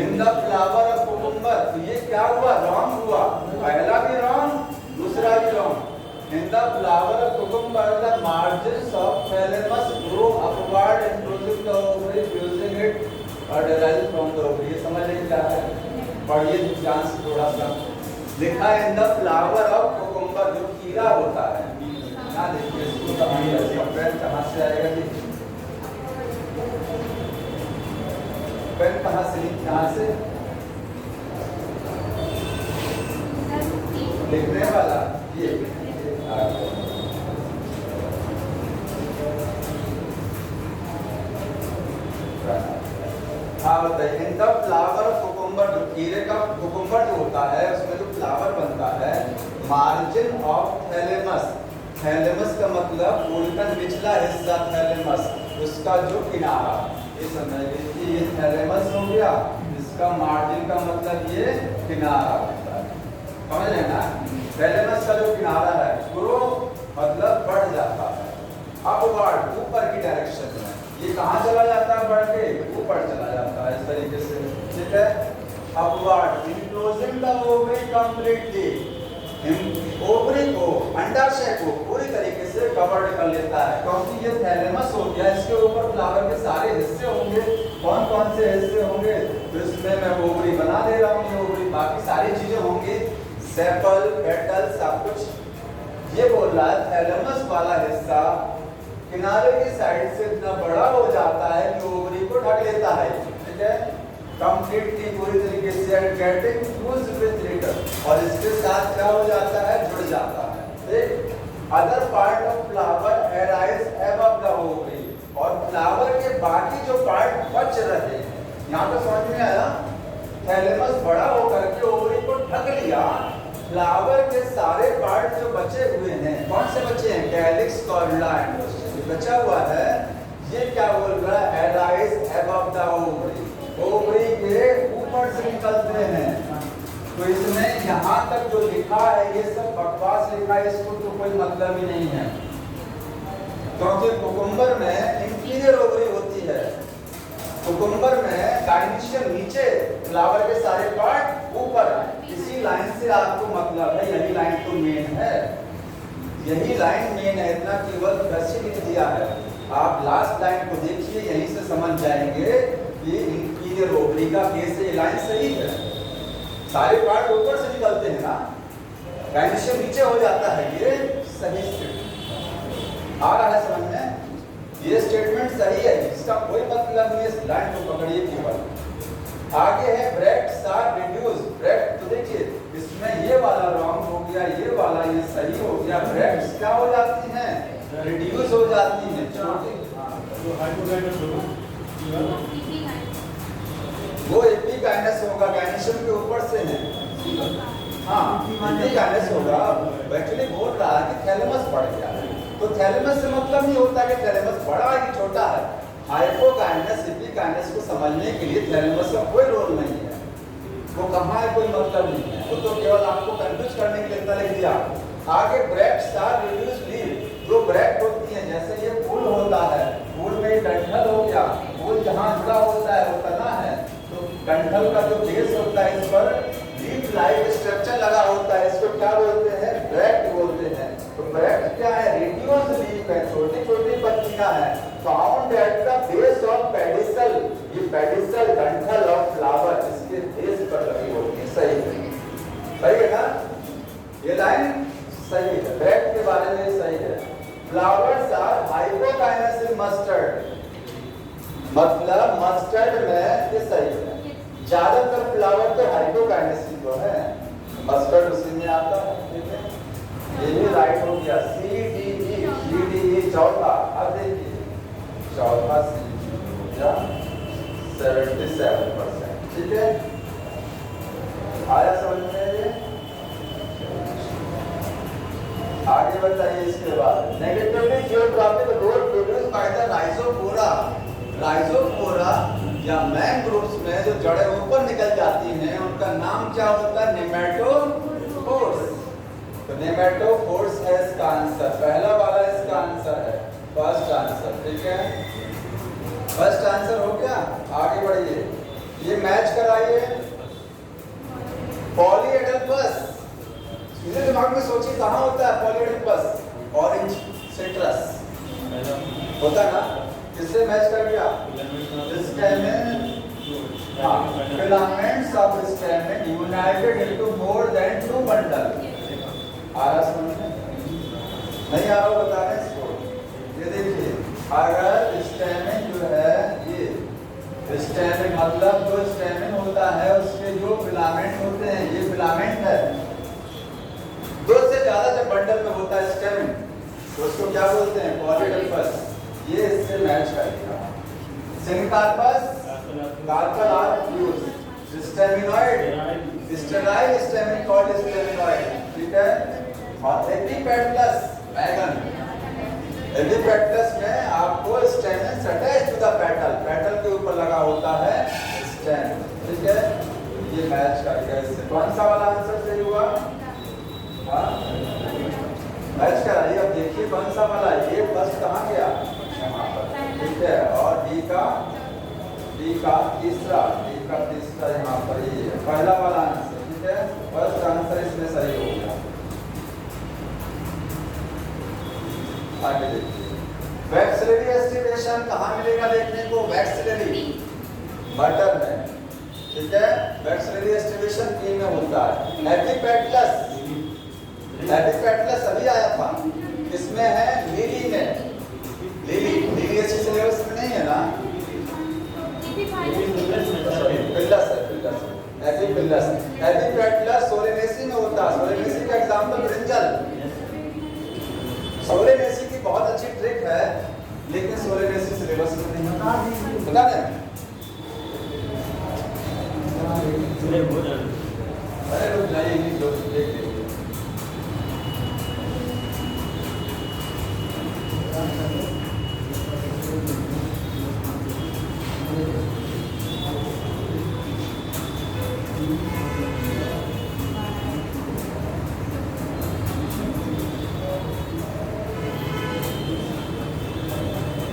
In the flower of cucumber, तो ये क्या हुआ? रॉन्ग हुआ। पहला भी रॉन्ग, दूसरा भी wrong. In the flower of cucumber the margins of thalamus grow upward inclusive the ovary using it और डिराइव फ्रॉम द ओवरी। ये समझ लें क्या है? पढ़िए ध्यान से थोड़ा सा। लिखा है in the flower of cucumber, जो खीरा होता है ना। देखिए इसको पेन कहाँ से आएगा? पेन कहाँ से लिखने वाला ये हाँ बताइए। इन द फ्लावर कुकुम्बर, जो खीरे का कुकुम्बर जो होता है उसमें जो फ्लावर बनता है, मार्जिन ऑफ थैलेमस। थैलेमस का मतलब फूल का निचला हिस्सा, थैलेमस उसका जो किनारा, ये समझ लीजिए ये थैलेमस हो गया। इसका मार्जिन का मतलब ये किनारा होता है, समझ लेना। थैलेमस का जो किनारा है ग्रो मतलब बढ़ जाता है, अपवर्ड ऊपर की डायरेक्शन में। ये कहाँ चला जाता है? बढ़ के ऊपर चला जाता है, इस तरीके से, ठीक है। Upward enclosing the ovary completely, ovary को, अंडाशय को पूरी तरीके से कवर्ड कर लेता है, क्योंकि ये थैलेमस हो गया। इसके ऊपर फ्लावर के सारे हिस्से होंगे। कौन कौन से हिस्से होंगे? तो इसमें मैं ओवरी बना दे रहा हूँ, ये ओवरी, बाकी सारी चीजें होंगी, सेपल, पेटल, सब कुछ। ये बोल रहा है थैलेमस वाला हिस्सा किनारे की साइड से इतना बड़ा हो जाता है कि ओवरी को ढक लेता है, ठीक है। कंप्लीटली पूरी तरीके से गेटिंग फ्यूज्ड विद लीडर, और इसके साथ क्या हो जाता है? जुड़ जाता है, ठीक। Other part of flower arise above the ovary, और फ्लावर के बाकी जो पार्ट बच रहे हैं, यहाँ तो समझ में आया। थैलेमस बड़ा होकर के ओवरी को ढक लिया, फ्लावर के सारे पार्ट जो बचे हुए हैं, कौन से बचे हैं? कैलिक्स, कॉर्डा, बचा हुआ है। ये क्या बोल रहा है? Arise above the ovary, ovary के ऊपर से निकलते हैं। तो इसमें यहाँ तक जो लिखा है ये सब बकवास लिखा है, इसको तो कोई मतलब ही नहीं है, क्योंकि कुकुम्बर में इंफीरियर ओवरी होती है। कुकुम्बर में गाइनिशियम नीचे, फ्लावर के सारे पार्ट ऊपर। इसी लाइन से आपको मतलब है, यही लाइन तो मेन है, यही लाइन मेन है। इतना केवल वैसे लिख दिया है। आप लास्ट लाइन को देखिए, यहीं से समझ जाएंगे कि इंफीरियर ओब्लिक का केस से लाइन सही है। सारे पार्ट ऊपर से निकलते हैं ना, गायनेशियम नीचे हो जाता है, ये सही स्टेटमेंट आ रहा है समझ में। ये स्टेटमेंट सही है, इसका कोई मतलब नहीं है, इस लाइन को पकड़िए केवल। आगे है ब्रैक्ट्स आर रिड्यूस। ब्रैक्ट तो देखिए इसमें ये वाला रॉन्ग हो गया, ये वाला ये सही हो गया। ब्रैक्ट्स क्या हो जाती हैं? रिड्यूस हो जाती हैं, छोटी। वो एपिकाइनस होगा, गायनेशियम के ऊपर से है। हाँ, एपिकाइनस होगा। एक्चुअली बोल रहा है कि थैलेमस बढ़ गया है, तो थैलेमस से मतलब नहीं होता कि थैलेमस बड़ा है कि छोटा है। हाइपोकाइनस एपिकाइनस को समझने के लिए थैलेमस का कोई रोल नहीं है, वो कहाँ है कोई मतलब नहीं है, वो तो केवल आपको कंफ्यूज करने के लिए इतना लिख दिया। आगे ब्रैक्ट्स आर रिड्यूस लीफ, जो ब्रैक्ट होती है, जैसे ये फूल होता है, फूल में डंठल हो गया, फूल जहाँ जुड़ा होता है वो तना है, तो डंठल का जो बेस होता है इस पर लीफ लाइक स्ट्रक्चर लगा होता है, इसको क्या बोलते हैं? ब्रैक्ट बोलते हैं। तो ब्रैक्ट क्या है? रेडियोस लीफ है, छोटी छोटी पत्तियां हैं, found at the base of pedicel. ये पेडिसल डंठल ऑफ फ्लावर इसके बेस पर लगी होती है। सही है, सही है ना? ये लाइन सही है, ब्रैक्ट के बारे में सही है। फ्लावर्स आर हाइपोकाइनस इन मस्टर्ड, मतलब मस्टर्ड में ये सही है। ज्यादातर फ्लावर तो हाइपोकाइनस तो है, मस्टर्ड उसी में आता है। ठीक है, ये भी राइट हो गया। सी डी ई चौथा। अब देखिए चौथा सी हो गया 77%। ठीक है, आया समझ में ये? आगे बताइए इसके बाद। Negatively geotropic road produce by the Rhizophora. Rhizophora या मैंग्रोव्स में जो जड़ें ऊपर निकल जाती हैं उनका नाम क्या होता है? नेमेटोफोर्स। तो नेमेटोफोर्स है इसका आंसर, पहला वाला इसका आंसर है, फर्स्ट आंसर। ठीक है, फर्स्ट आंसर हो गया। आगे बढ़िए, ये मैच कराइए। पॉलीएडल्फस, सीधे दिमाग में सोचिए कहाँ होता है पॉलीएडल्फस? ऑरेंज सिट्रस होता है ना, किससे मैच कर गया? स्टेमेन, हाँ, filaments of stamen united into more than 2 bundle. आ रहा समझ में? नहीं आ रहा बता रहे हैं इसको। ये देखिए, अगर स्टेमेन जो है, ये स्टेमेन मतलब जो स्टेमेन होता है उसके जो फिलामेंट होते हैं, ये फिलामेंट है, 2 से ज्यादा जब बंडल में होता है स्टेमेन तो उसको क्या बोलते हैं? पॉलीएडल्फस। ये इससे मैच करेगा। Syncarpous, carpel are fuse, staminode, sterile stamen called staminode. ठीक है, और एपिपेटलस बैगन, एपिपेटलस में आपको stamen attach to the petal, petal के ऊपर लगा होता है स्टेम। ठीक है, ये मैच करेगा इससे। कौन सा वाला आंसर सही हुआ? हाँ, मैच कराइए। अब देखिए कौन सा वाला, ये फर्स्ट कहाँ गया? ठीक है, और डी का तीसरा, यहाँ पर ये है पहला वाला आंसर। ठीक है, फर्स्ट आंसर इसमें सही हो गया। आगे देखिए, वैक्सिलरी एस्टिवेशन कहाँ मिलेगा देखने को? वैक्सिलरी बटन में। ठीक है, वैक्सिलरी एस्टिवेशन तीन में होता है। एपिपेटलस, एपिपेटलस अभी आया था, इसमें है लिली में। लिली अच्छी सिलेबस में नहीं है ना? पिल्लस है, एपिपिल्लस। एपिपेटलस सोलेनेसी में होता है। सोलेनेसी का एग्जांपल ब्रिंजल। सोलेनेसी की बहुत अच्छी ट्रिक है, लेकिन सोलेनेसी सिलेबस में नहीं है। बता दें? अरे रुक जाइए, देख लीजिए।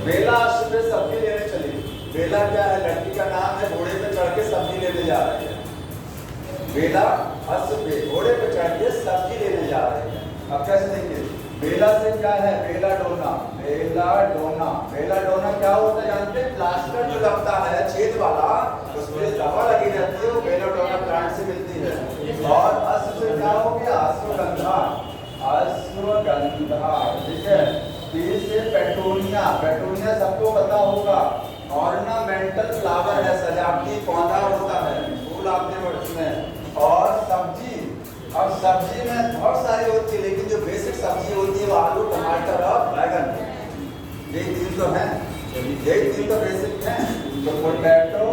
बेला सुबह सब्जी लेने चली। बेला क्या है? लड़की का नाम है। घोड़े पे चढ़ के सब्जी लेने जा रही है। बेला सुबह घोड़े पे चढ़ के सब्जी लेने जा रही है। अब कैसे देंगे? बेला से क्या है? बेलाडोना। बेलाडोना, बेलाडोना क्या होता है जानते हैं? प्लास्टर जो लगता है छेद वाला, उसमें दवा लगी रहती है, वो बेलाडोना प्लांट से मिलती है। और अश्व से क्या हो गया? अश्वगंधा, अश्वगंधा, ठीक है। पी से पेटूनिया, पेटूनिया सबको पता होगा, ऑर्नामेंटल फ्लावर है, सजावटी पौधा होता है, फूल आते हैं उसमें। और सब्जी, अब सब्जी में बहुत सारी होती है, लेकिन जो बेसिक सब्जी होती है वो आलू, टमाटर और बैगन, ये तीन तो हैं, ये तीन तो बेसिक हैं। तो पोटैटो,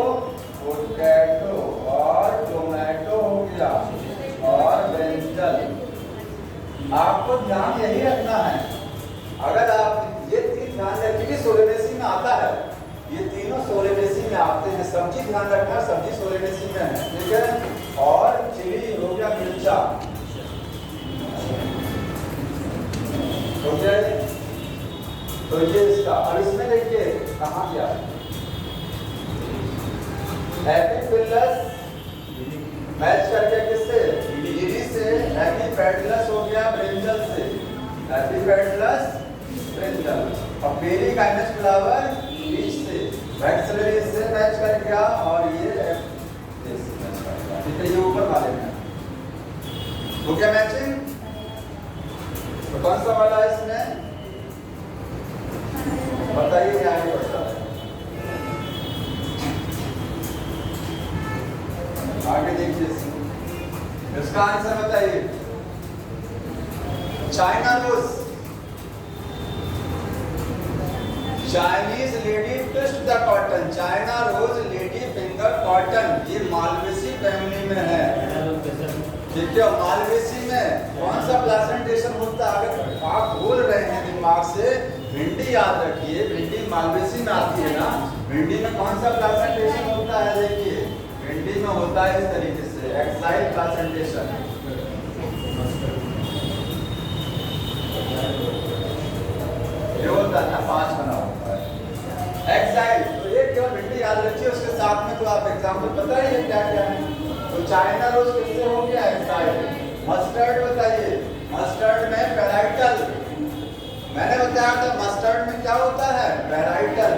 पोटैटो और टोमेटो हो गया, और ब्रिंजल। आपको ध्यान यही रखना है, अगर आप ये तीन ध्यान रखें कि सोलेनेसी में आता है, ये तीनों सोलेनेसी में आते हैं। सब्जी ध्यान रखना, सब्जी सोलेनेसी में है, ठीक है। और चिली हो गया, मिर्चा हो गया। तो ये इसका, अब इसमें देखिए कहाँ गया? एपिफिलस मैच कर गया किससे? लीरी से। एपिपेडलस हो गया ब्रिंजल से, एपिपेडलस ब्रिंजल। और पेरी काइनस फ्लावर लीच से, वैक्सलरी से मैच कर गया, और ये मैच कर गया, ठीक है। ये ऊपर वाले में हो गया मैचिंग। तो कौन सा वाला है इसमें? बताइए क्या आगे बढ़ता है? आगे देखिए, इसका आंसर बताइए। China rose, Chinese lady twist the cotton, China rose, lady finger cotton, ये मालवेसी फैमिली में है, ठीक है। मालवेसी में कौन सा प्लासेंटेशन होता है? अगर आप भूल रहे हैं दिमाग से, भिंडी याद रखिए, भिंडी मालवेसी में आती है ना। भिंडी में कौन सा प्लासेंटेशन होता है? देखिए भिंडी में होता है इस तरीके से, एक्साइल प्लासेंटेशन, ये होता है ना, 5 बना होता है एक्साइल। तो एक केवल भिंडी याद रखिए, उसके साथ में तो आप एग्जाम्पल पता है क्या क्या है। तो चाइना रोज किससे हो गया? एक्साइल। मस्टर्ड बताइए, मस्टर्ड में पैराइटल, मैंने बताया था मस्टर्ड में क्या होता है? पैराइटल।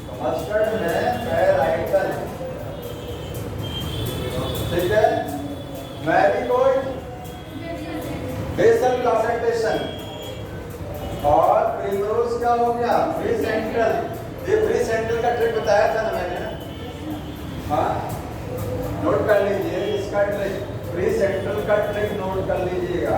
तो मस्टर्ड में पैराइटल, ठीक है। मैरीगोल्ड बेसल प्लासेंटेशन, और प्रिमरोज क्या हो गया? Free central. ये फ्री सेंट्रल का ट्रिक बताया था ना मैंने, हाँ नोट कर लीजिए इसका ट्रिक, फ्री सेंट्रल का ट्रिक नोट कर लीजिएगा।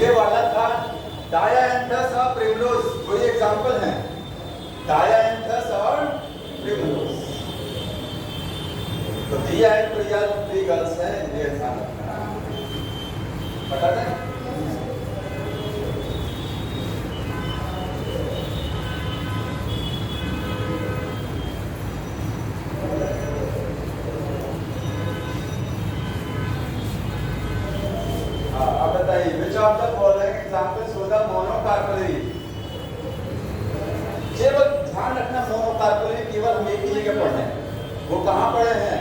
ये वाला था डायांथस और प्रिमरोज, कोई एग्जांपल है? डायांथस और प्रिमरोज, तो दिया है तो यार 3 गर्ल्स हैं, ये ध्यान रखना पता है। अब बताइए, which of the following examples show the monocarpally? केवल ध्यान रखना, मोनोकार्पली केवल हम एक ही जगह पढ़े हैं, वो कहाँ पढ़े हैं?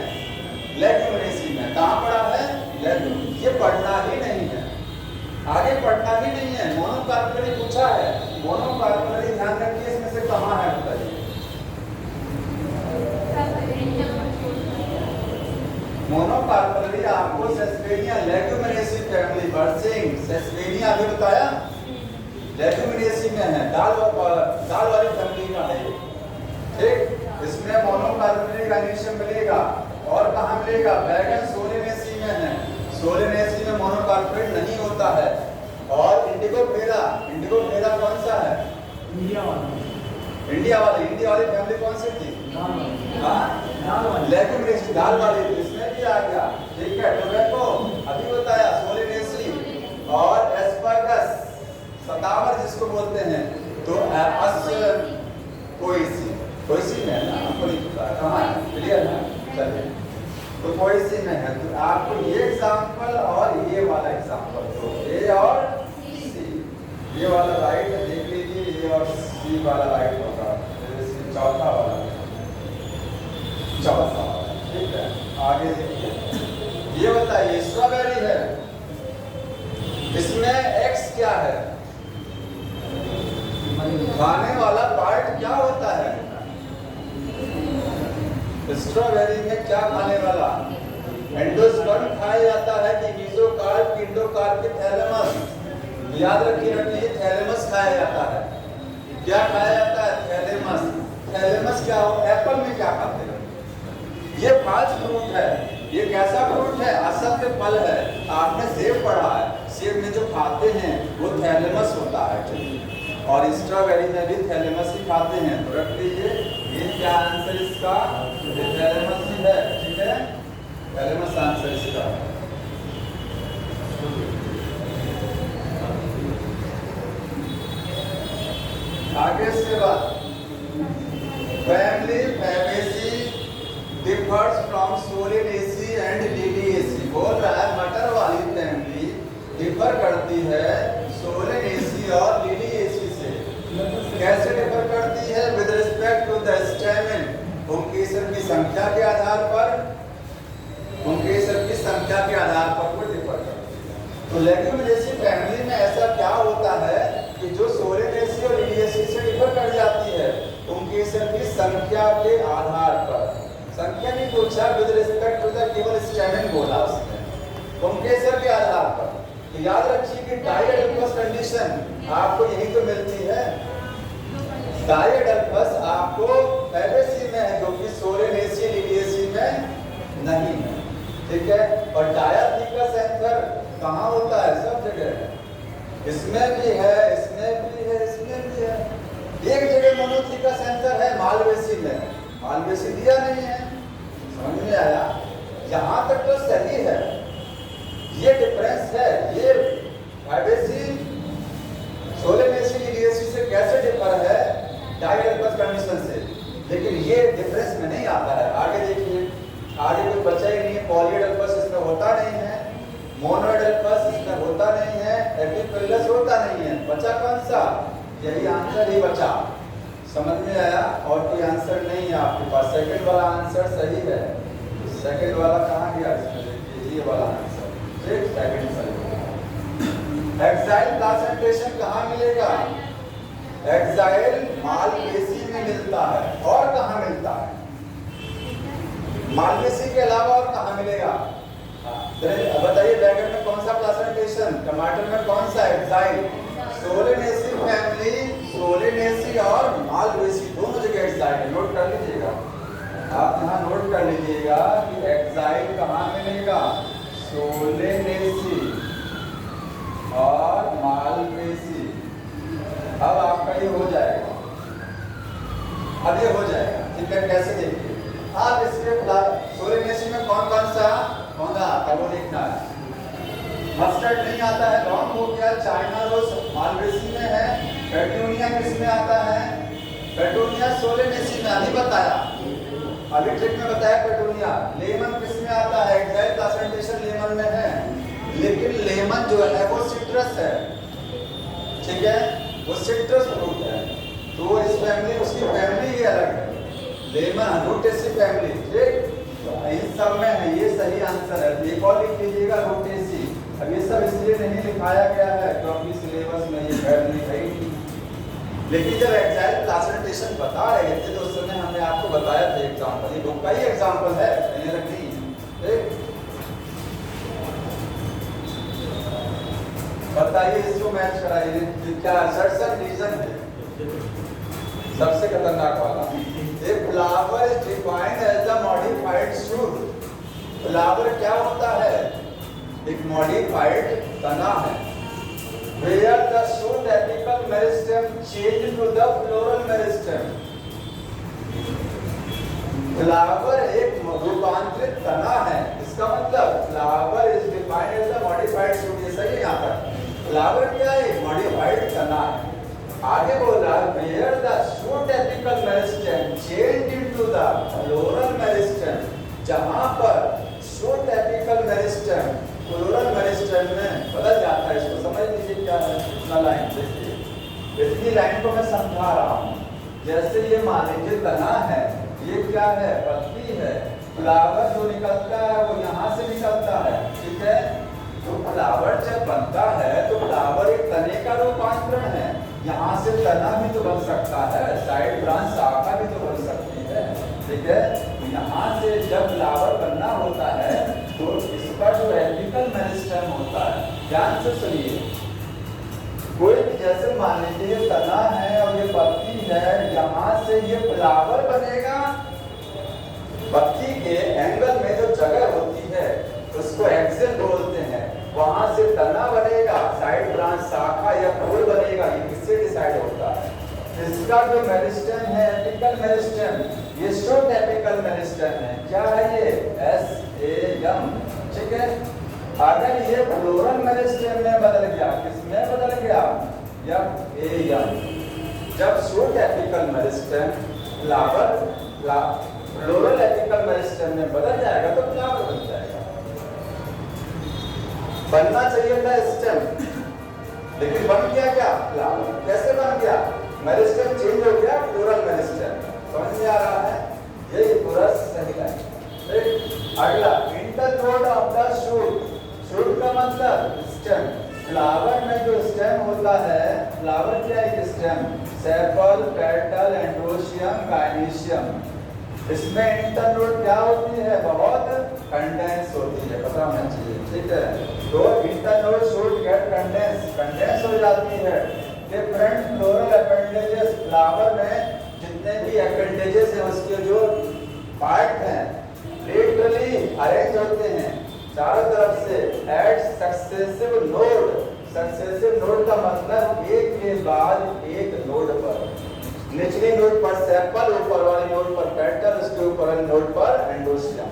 लेग्यूमिनेसी में। कहाँ पढ़ा है? लेग्यूम। ये पढ़ना ही नहीं है, आगे पढ़ना ही नहीं है। मोनोकार्पली पूछा है, मोनोकार्पली ध्यान रखिए, इसमें से कहाँ है बताइए? मोनोकार्पली आपको सेस्पेनिया, लेग्यूमिनेसी फैमिली, बर्सिंग, सेस्पेनिया अभी बताया, लेग्यूमिनेसी में है, दाल वाली फैमिली का है, ठीक। इसमें मोनोकार्पली का निश्चय मिलेगा। और कहाँ मिलेगा? बैगन सोलेनेसी में है, सोलेनेसी में मोनोकार्पली नहीं होता है। और इंडिगो फेरा, इंडिगो फेरा कौन सा है? इंडिया वाला, इंडिया वाली फैमिली कौन सी थी? लेग्यूमिनेसी, दाल वाली, इसमें भी आ गया, ठीक है। टोबैको अभी बताया, सोलेनेसी। और एस्परगस, सतावर जिसको बोलते हैं, तो कोईसी में है ना, आपको नहीं पता कहाँ है, क्लियर है? चलिए, तो कोईसी में है। तो आपको ये एग्जाम्पल और ये वाला एग्जाम्पल, तो ए और सी, ये वाला राइट देख लीजिए, ए और सी सी वाला लाइट होगा, जैसे चौथा वाला, चौथा वाला, ठीक है। आगे देखिए, ये बताइए स्ट्रॉबेरी है, इसमें एक्स क्या है, खाने वाला पार्ट क्या होता है, स्ट्रॉबेरी में क्या खाने वाला, एंडोस्पर्म खाया जाता है कि मीसोकार्प, इंडोकार्प के थैलेमस, याद रखिए थैलेमस खाया जाता है, क्या खाया जाता है, थैलेमस। थैलेमस क्या हो, एप्पल में क्या खाते हैं, ये फल फ्रूट है, ये कैसा फ्रूट है, असत्य फल है। आपने सेब पढ़ा है, सेब में जो खाते हैं वो थैलेमस होता है, और स्ट्रॉबेरी में भी थैलेमस ही खाते हैं। तो रख लीजिए, ये क्या आंसर इसका, ये थैलेमस ही है, ठीक है, थैलेमस आंसर इसका। आगे से बात, family Fabaceae differs from Solanaceae and Liliaceae. बोल रहा है मटर वाली फैमिली डिफर करती है सोलेनेसी और लिलिएसी से। कैसे डिफर करती है, with respect to the stamen, पुंकेसर की संख्या के आधार पर, पुंकेसर की संख्या के आधार पर वो डिफर करती है। तो लेग्यूमिनेसी फैमिली में ऐसा क्या होता है कि जो सोलेनेसी और लिलिएसी से डिफर कर जाती है, पुंकेसर की संख्या के आधार पर। संख्या नहीं पूछा, विद रिस्पेक्ट टू द केवल स्टेमेन बोला उसने, पुंकेसर के आधार पर। तो याद रखिए कि डायएडल्फस कंडीशन आपको यही तो मिलती है, डायएडल्फस आपको फैबेसी में है, जो कि सोलेनेसी लिलिएसी में नहीं है, ठीक है। और डायाथिकस एंथर कहाँ होता है, सब जगह है, इसमें भी है, इसमें भी है, इसमें भी है। एक जगह मोनोथिकस एंथर है, मालवेसी में, मालवेसी दिया नहीं है, समझ में आया, यहाँ तक तो सही है। ये डिफरेंस है, ये फैबेसी सोलेनेसी लिलिएसी से कैसे डिफर है, डायएडल्फस कंडीशन से, लेकिन ये डिफरेंस में नहीं आता है। आगे देखिए, आगे कोई बचा ही नहीं है, पॉलीएडल्फस इसमें होता नहीं है, मोनोएडल्फस इसमें होता नहीं है, एपिफिलस होता नहीं है, बचा कौन सा, यही आंसर ही बचा, समझ में आया। और कोई आंसर नहीं है आपके पास, सेकंड वाला आंसर सही है। सेकंड वाला कहाँ गया, इसमें देखिए ये वाला आंसर, ठीक, सेकंड सही। एक्साइल प्लासेंटेशन कहाँ मिलेगा, एक्साइल मालवेसी में मिलता है, और कहाँ मिलता है, मालवेसी के अलावा और कहाँ मिलेगा, बताइए। बैगन में कौन सा प्लासेंटेशन, टमाटर में कौन सा, एक्साइल। सोलेनेसी फैमिली, सोलेनेसी और मालवेसी दोनों जगह एक्साइल है, नोट कर लीजिएगा आप, यहाँ नोट कर लीजिएगा कि एक्साइल कहाँ मिलेगा, सोलेनेसी और मालवेसी। अब आपका ये हो जाएगा, अब ये हो जाएगा, ठीक है। कैसे देखिए आप, इसके सोलेनेसी में कौन कौन सा होगा आता है वो देखना है। मस्टर्ड नहीं आता है, लॉन्ग हो गया, चाइना रोज मालवेसी में है, पेटूनिया किस में आता है, पेटूनिया सोलेनेसी में, अभी बताया, अभी ट्रिक में बताया पेटूनिया। लेमन किस में आता है, एक्साइल प्लासेंटेशन लेमन में है, लेकिन लेमन जो है वो सिट्रस है, ठीक है, वो सिट्रस फ्रूट है, तो इस फैमिली, उसकी फैमिली ही अलग है, लेमन रूटेसी फैमिली, ठीक। इन सब में है, ये सही आंसर है। एक और लिख लीजिएगा, रूटेसी। अब ये सब इसलिए नहीं लिखाया गया है क्योंकि सिलेबस में ये फैमिली है ही नहीं, लेकिन जब एक्साइल प्लासेंटेशन बता रहे थे तो उस समय हमने आपको बताया था एग्जाम्पल, ये बुक का ही एग्जाम्पल है, मैंने रखी, ठीक। बताइए इसको मैच कराइए, क्या सर्सन रीजन है सबसे खतरनाक वाला। A flower is defined as a modified shoot. Flower क्या होता है, एक मॉडिफाइड तना है, where the shoot apical meristem change to the floral meristem. Flower एक रूपांतरित तना है, इसका मतलब flower is defined as a modified shoot, ये सही है। यहाँ पर फ्लावर क्या है, मॉडिफाइड तना है। आगे बोल रहा है where the shoot apical meristem change into the floral meristem, जहाँ पर shoot apical meristem floral meristem में बदल जाता है। इसको समझ लीजिए क्या है, इतना लाइन देखिए, इतनी लाइन को मैं समझा रहा हूँ, जैसे ये मान लीजिए तना है, ये क्या है, पत्ती है, फ्लावर जो निकलता है वो यहाँ से निकलता है, ठीक है। तो फ्लावर जब बनता है तो फ्लावर एक तने का रूपांतरण है, यहाँ से तना भी तो बन सकता है, साइड ब्रांच शाखा भी तो बन सकती है, ठीक है। यहाँ से जब फ्लावर बनना होता है तो इसका जो एपिकल मेरिस्टेम होता है, ध्यान से सुनिए, कोई भी जैसे मान लीजिए तना है और ये पत्ती है, यहाँ से ये फ्लावर बनेगा, पत्ती के एंगल में जो जगह होती है उसको एक्सेल बोलते हैं, वहां से तना बनेगा, साइड ब्रांच शाखा या फूल बनेगा, ये किससे डिसाइड होता है, इसका जो मेरिस्टेम है एपिकल मेरिस्टेम, ये शॉर्ट एपिकल मेरिस्टेम है, क्या है ये, SAM, ठीक है। अगर ये फ्लोरल मेरिस्टेम में बदल गया, किसमें बदल गया, FAM, जब short apical meristem flower floral apical meristem में बदल जाएगा तो फ्लावर बन जाएगा। बनना चाहिए था स्टेम, लेकिन बन गया क्या, फ्लावर। कैसे बन गया, मेरिस्टेम चेंज हो गया, फ्लोरल मेरिस्टेम, समझ में आ रहा है, ये पूरा सही है। अगला internode of the shoot, shoot का मतलब स्टेम, फ्लावर में जो स्टेम होता है, फ्लावर क्या है, stem, sepal, petal, androecium, gynoecium, इसमें इंटरनोड क्या होती है, बहुत कंडेंस होती है, पता होना चाहिए, ठीक है। तो इंटरनोड शूट गेट कंडेंस हो जाती है। डिफरेंट फ्लोरल अपेंडेजेस, फ्लावर में जितने भी अपेंडेजेस हैं उसके जो पार्ट हैं लेटरली अरेंज होते हैं चारों तरफ से at successive node. Successive node का मतलब एक के बाद एक नोड पर, निचली नोड पर सेपल, ऊपर वाली नोड पर पेटल, उसके ऊपर वाली नोड पर एंडोशियम।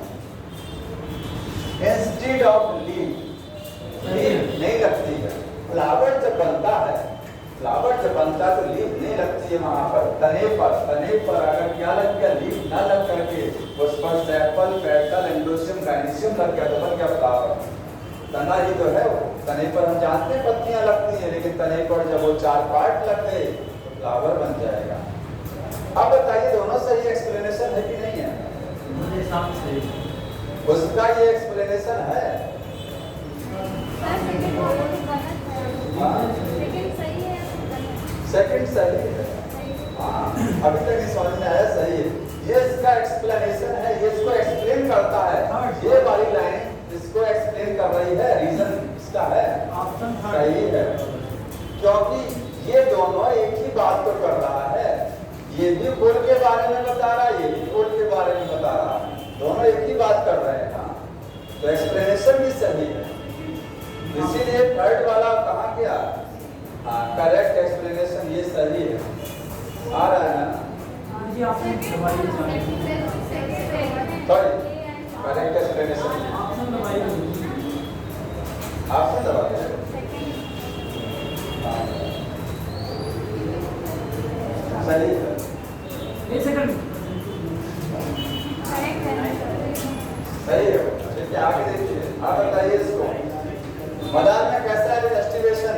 इंस्टेड ऑफ लीफ नहीं लगती है, फ्लावर जब बनता है, फ्लावर जब बनता है तो लीफ नहीं लगती है वहां पर, तने पर अगर क्या लग गया, लीफ ना लग करके उस पर सेपल, पेटल, एंडोशियम, गाइनीशियम लग गया तो बन गया फ्लावर। तना ही तो है वो, तने पर हम जानते हैं पत्तियां लगती हैं, लेकिन तने पर जब वो चार पार्ट लग गए तो फ्लावर बन जाएगा। अब बताइए दोनों सही एक्सप्लेनेशन है कि नहीं है, मुझे साफ सही, उसका ये एक्सप्लेनेशन है, सेकंड सही है, हाँ अभी तक इस समझ में आया, सही है, ये इसका एक्सप्लेनेशन है, ये इसको एक्सप्लेन करता है, ये वाली लाइन इसको एक्सप्लेन कर रही है, रीजन इसका है, ऑप्शन सही है, क्योंकि ये दोनों एक ही बात तो कर रहा है, ये भी फूल के बारे में बता रहा है, ये भी फूल के बारे में बता रहा है, दोनों एक ही बात कर रहे हैं, हाँ तो एक्सप्लेनेशन भी सही है, इसीलिए थर्ड वाला कहाँ गया, हाँ करेक्ट एक्सप्लेनेशन ये सही है, आ रहा है ना, जी ऑप्शन दबाइए, सॉरी करेक्ट एक्सप्लेनेशन, ऑप्शन दबाइए, ऑप्शन दबाइए, सही है, एक सेकंड, सही है, ठीक है, आगे देखिए, आप बताइए इसको, मदार में कैसा है एस्टिमेशन,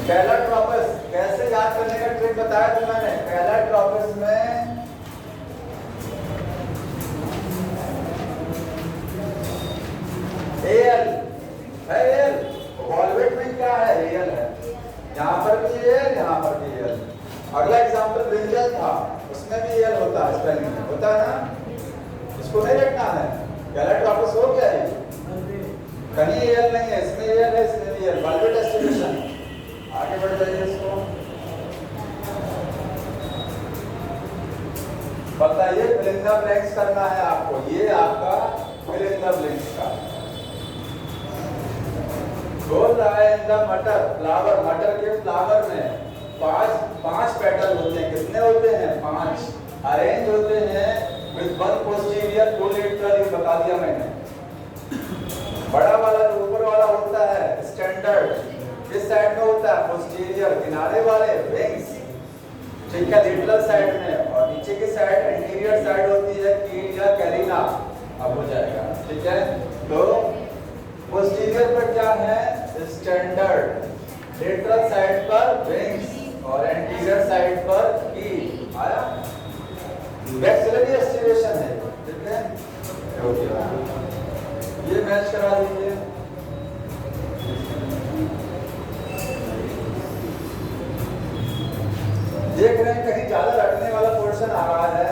कैलाट्रोपस कैसे याद करने का ट्रिक बताया था मैंने, कैलाट्रोपस में एल है, एल वॉल्वेट में क्या है, एल है, यहाँ पर भी एल, यहाँ पर भी एल। अगला एग्जांपल ब्रिंजल था, उसमें भी एल होता है, स्पेलिंग में होता है ना, इसको नहीं रखना है, कैलाट्रोपस हो गया है, कहीं एल नहीं है, इसमें एल है, इसमें भी एल, वॉल्वेट एस्टिमेशन। आगे बढ़ जाइए, इसको बताइए, फिल इन द ब्लैंक्स करना है आपको, ये आपका फिल इन द ब्लैंक्स का बोल रहा है, इन द मटर फ्लावर, मटर के फ्लावर में पांच पेटल होते हैं, कितने होते हैं, 5 अरेंज होते हैं with one posterior two lateral, ये बता दिया मैंने। बड़ा वाला जो ऊपर वाला होता है स्टैंडर्ड, किस साइड में होता है, पोस्टीरियर, किनारे वाले विंग्स, ठीक है, लेटरल साइड में, और नीचे की साइड एंटीरियर साइड होती है कील या कैरिना, अब हो जाएगा, ठीक है। तो पोस्टीरियर पर क्या है? स्टैंडर्ड। लेटरल साइड पर विंग्स और एंटीरियर साइड पर की आया। मैक्सिलरी एस्टिवेशन है, ठीक है। ये मैच करा दीजिए। देख रहे हैं कहीं ज्यादा रटने वाला पोर्शन आ रहा है,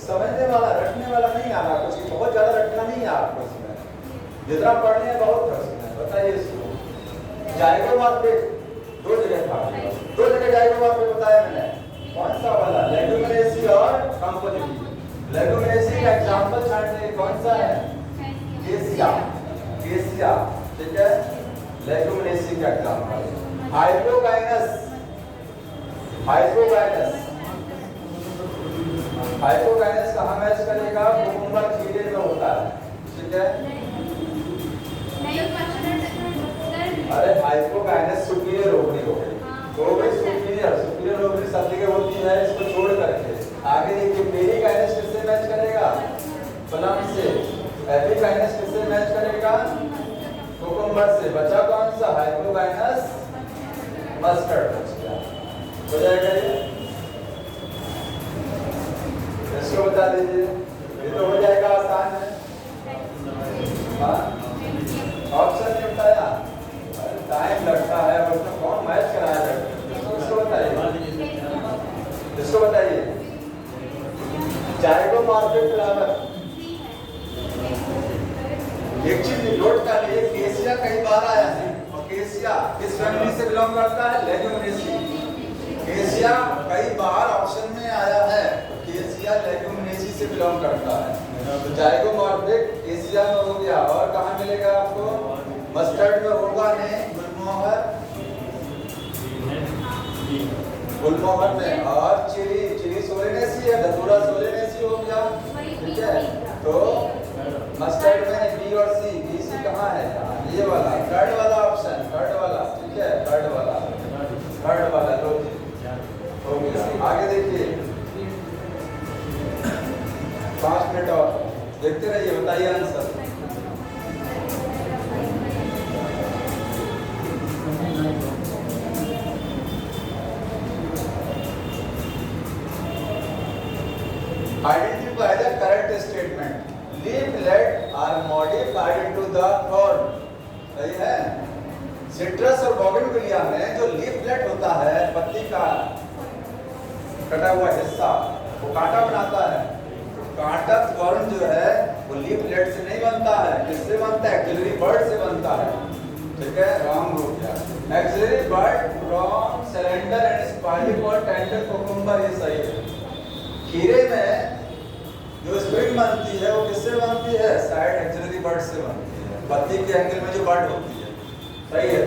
समझने वाला रटने वाला नहीं आ रहा, कुछ बहुत ज्यादा रटना नहीं है आपको इसमें, जितना पढ़ने है बहुत है उसमें। बताइए इसको जाइगोमॉर्फिक दो जगह था, दो जगह जाइगोमॉर्फिक बताया मैंने। कौन सा वाला? लेगुमिनेसी और कंपोजिटिव। लेगुमिनेसी का एग्जांपल छांटने कौन सा है? केसिया, केसिया, ठीक है। लेगुमिनेसी का एग्जांपल हाइपोगाइनस, हाइपोगाइनस, हाइपोगाइनस कहाँ मैच करेगा? कुकुम्बर खीरे में होता है, ठीक है। अरे हाइपोगाइनस सुपीरियर ओवरी हो गई, हो गई सुपीरियर, सुपीरियर ओवरी सब जगह होती है, इसको छोड़ करके आगे देखिए पेरिगाइनस किससे मैच करेगा? प्लम से। एपिगाइनस किससे मैच करेगा? कुकुम्बर से। बचा कौन सा? हाइपोगाइनस मस्टर्ड बच गया, हो जाएगा ये। इसको बता दीजिए, ये तो हो जाएगा, आसान है। हाँ ऑप्शन नहीं बताया, टाइम लगता है, उसमें कौन मैच कराया जाए? इसको बताइए, इसको बताइए। जाइगोमॉर्फिक फ्लावर, एक चीज नोट कर लिए, केसिया कई बार आया है, और केसिया किस फैमिली से बिलोंग करता है? लेगुमिनेसी। केसिया कई बार ऑप्शन में आया है, केसिया लेगुमिनेसी से बिलोंग करता है। तो जाइगोमॉर्फिक केसिया में हो गया, और कहाँ मिलेगा आपको? मस्टर्ड में होगा नहीं, गुलमोहर, गुलमोहर में, और चिली, चिली सोलेनेसी है, धतूरा सोलेनेसी हो गया, ठीक है। तो मस्टर्ड में बी और सी, बी सी कहाँ है? ये वाला, थर्ड वाला ऑप्शन, थर्ड वाला, ठीक है, थर्ड वाला, थर्ड वाला लो जी, हो गया। आगे देखिए, 5 मिनट और देखते रहिए, बताइए answer. Identify the correct statement. Leaflet are modified into the thorn. सही है। सिट्रस और बोगनविलिया में जो लीफलेट होता है, पत्ती का कटा हुआ हिस्सा, वो कांटा बनाता है। कांटा थॉर्न जो है वो लीफलेट से नहीं बनता है, किससे बनता है? एक्सिलरी बर्ड से बनता है, ठीक है। रॉन्ग हो गया। Axillary bud from cylinder and स्पाइलिक और टेंडर कुकुम्बर, ये सही है। खीरे में जो स्प्रिंग बनती है वो किससे बनती है? साइड एक्सिलरी बर्ड से बनती है, पत्ती के एंगल में जो बर्ड होती है, सही है,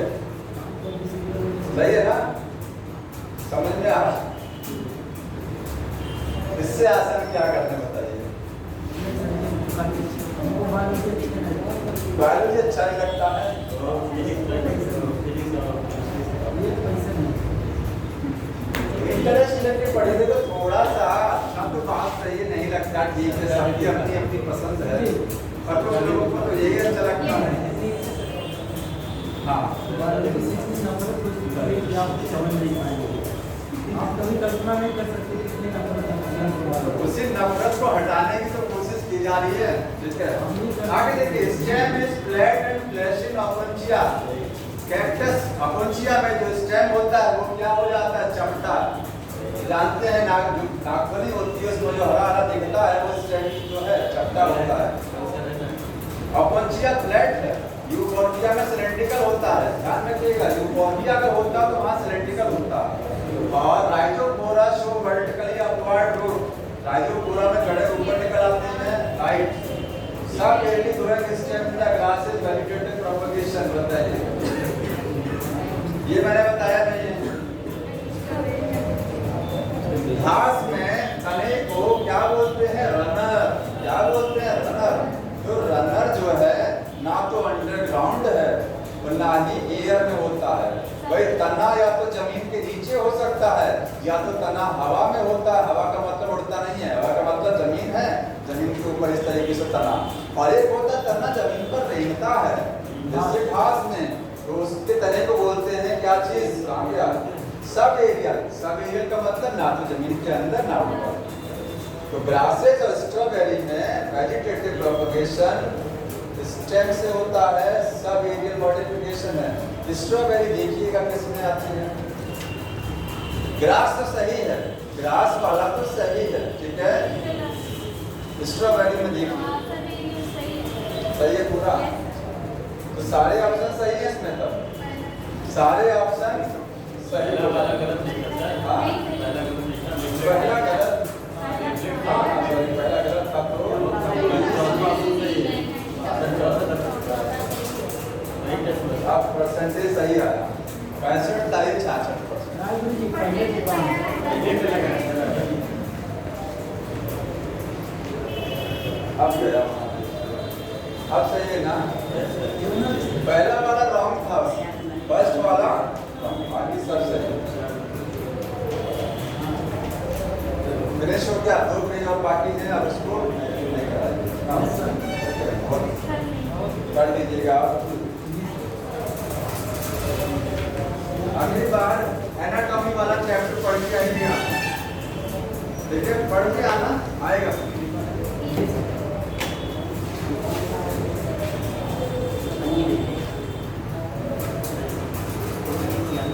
सही है ना? समझ में आ रहा? इससे आसान क्या करते बताइए? बायोलॉजी अच्छा नहीं लगता है, इंटरेस्ट लेके पढ़ेंगे तो थोड़ा सा अच्छा तो बात सही नहीं लगता, ठीक है, सबकी अपनी अपनी पसंद है, और कुछ लोगों को तो यही अच्छा लगता है। हाँ समझ नहीं पाएंगे, आप कभी कल्पना नहीं कर सकते कितने नंबर। उसी नफरत को हटाने की तो कोशिश की जा रही है, ठीक है। आगे देखिए, stem is flat and flash in Opuntia. Cactus Opuntia में जो स्टेम होता है वो क्या हो जाता है? चमटा। जानते हैं नागफनी होती है, उसमें जो हरा हरा दिखता है वो स्टेम जो है चमटा होता है। अपोंशिया फ्लैट है, यूफोर्बिया में सिलेंड्रिकल होता है, ध्यान रखिएगा। यूफोर्बिया अगर होता तो वहाँ सिलेंड्रिकल होता है। और Rhizophora show vertically upward root, Rhizophora में जड़ें ऊपर निकल आती हैं, right. Subaerial growing stem in the grasses vegetative propagation, बताइए। ये मैंने बताया नहीं है। घास में तने को क्या बोलते हैं? रनर। क्या बोलते हैं? रनर। जो रनर जो है ना तो अंडरग्राउंड है और ना ही एयर में होता है। भाई तना या तो जमीन के नीचे हो सकता है, या तो तना हवा में होता है। हवा का मतलब उड़ता नहीं है, हवा का मतलब जमीन है, जमीन के ऊपर इस तरीके से तना। और एक होता है तना जमीन पर रेंगता है, डिस्ट्रिक्ट हाउस में तो उसके तरह को बोलते हैं क्या चीज आ गया सब एरियल का मतलब ना तो जमीन के अंदर ना ऊपर। तो ग्रासेज और स्ट्रॉबेरी में वेजिटेटिव प्रोपगेशन स्टेम से होता है, सब एरियल मॉडिफिकेशन है। स्ट्रॉबेरी देखिएगा किसमें आती है, ग्रास तो सही है, ग्रास वाला तो सही है, ठीक है। स्ट्रॉबेरी में देखिए सही है पूरा, तो सारे ऑप्शन सही है इसमें, तब सारे ऑप्शन सही है। पहला गलत, पहला गलत था तो अब परसेंटेज सही आया 65.66%। राजगुरु जी पहले की बात अब गया, अब सही है ना। पहला वाला रॉन्ग था, फर्स्ट वाला बाकी सब सही। फिनिश हो गया, 2 पेज और बाकी है, अब इसको नहीं कराएंगे, कर दीजिएगा। अगली बार एनाटॉमी वाला चैप्टर पढ़ के आइए आप, ठीक है, पढ़ के आना आएगा।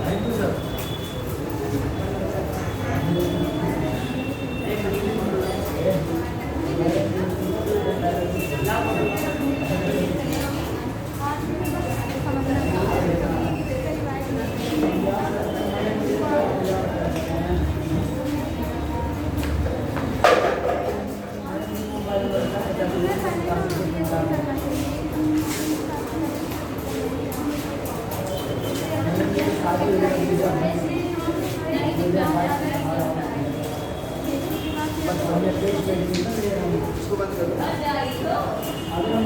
Thank you sir. इसको बंद कर दो। अगर हम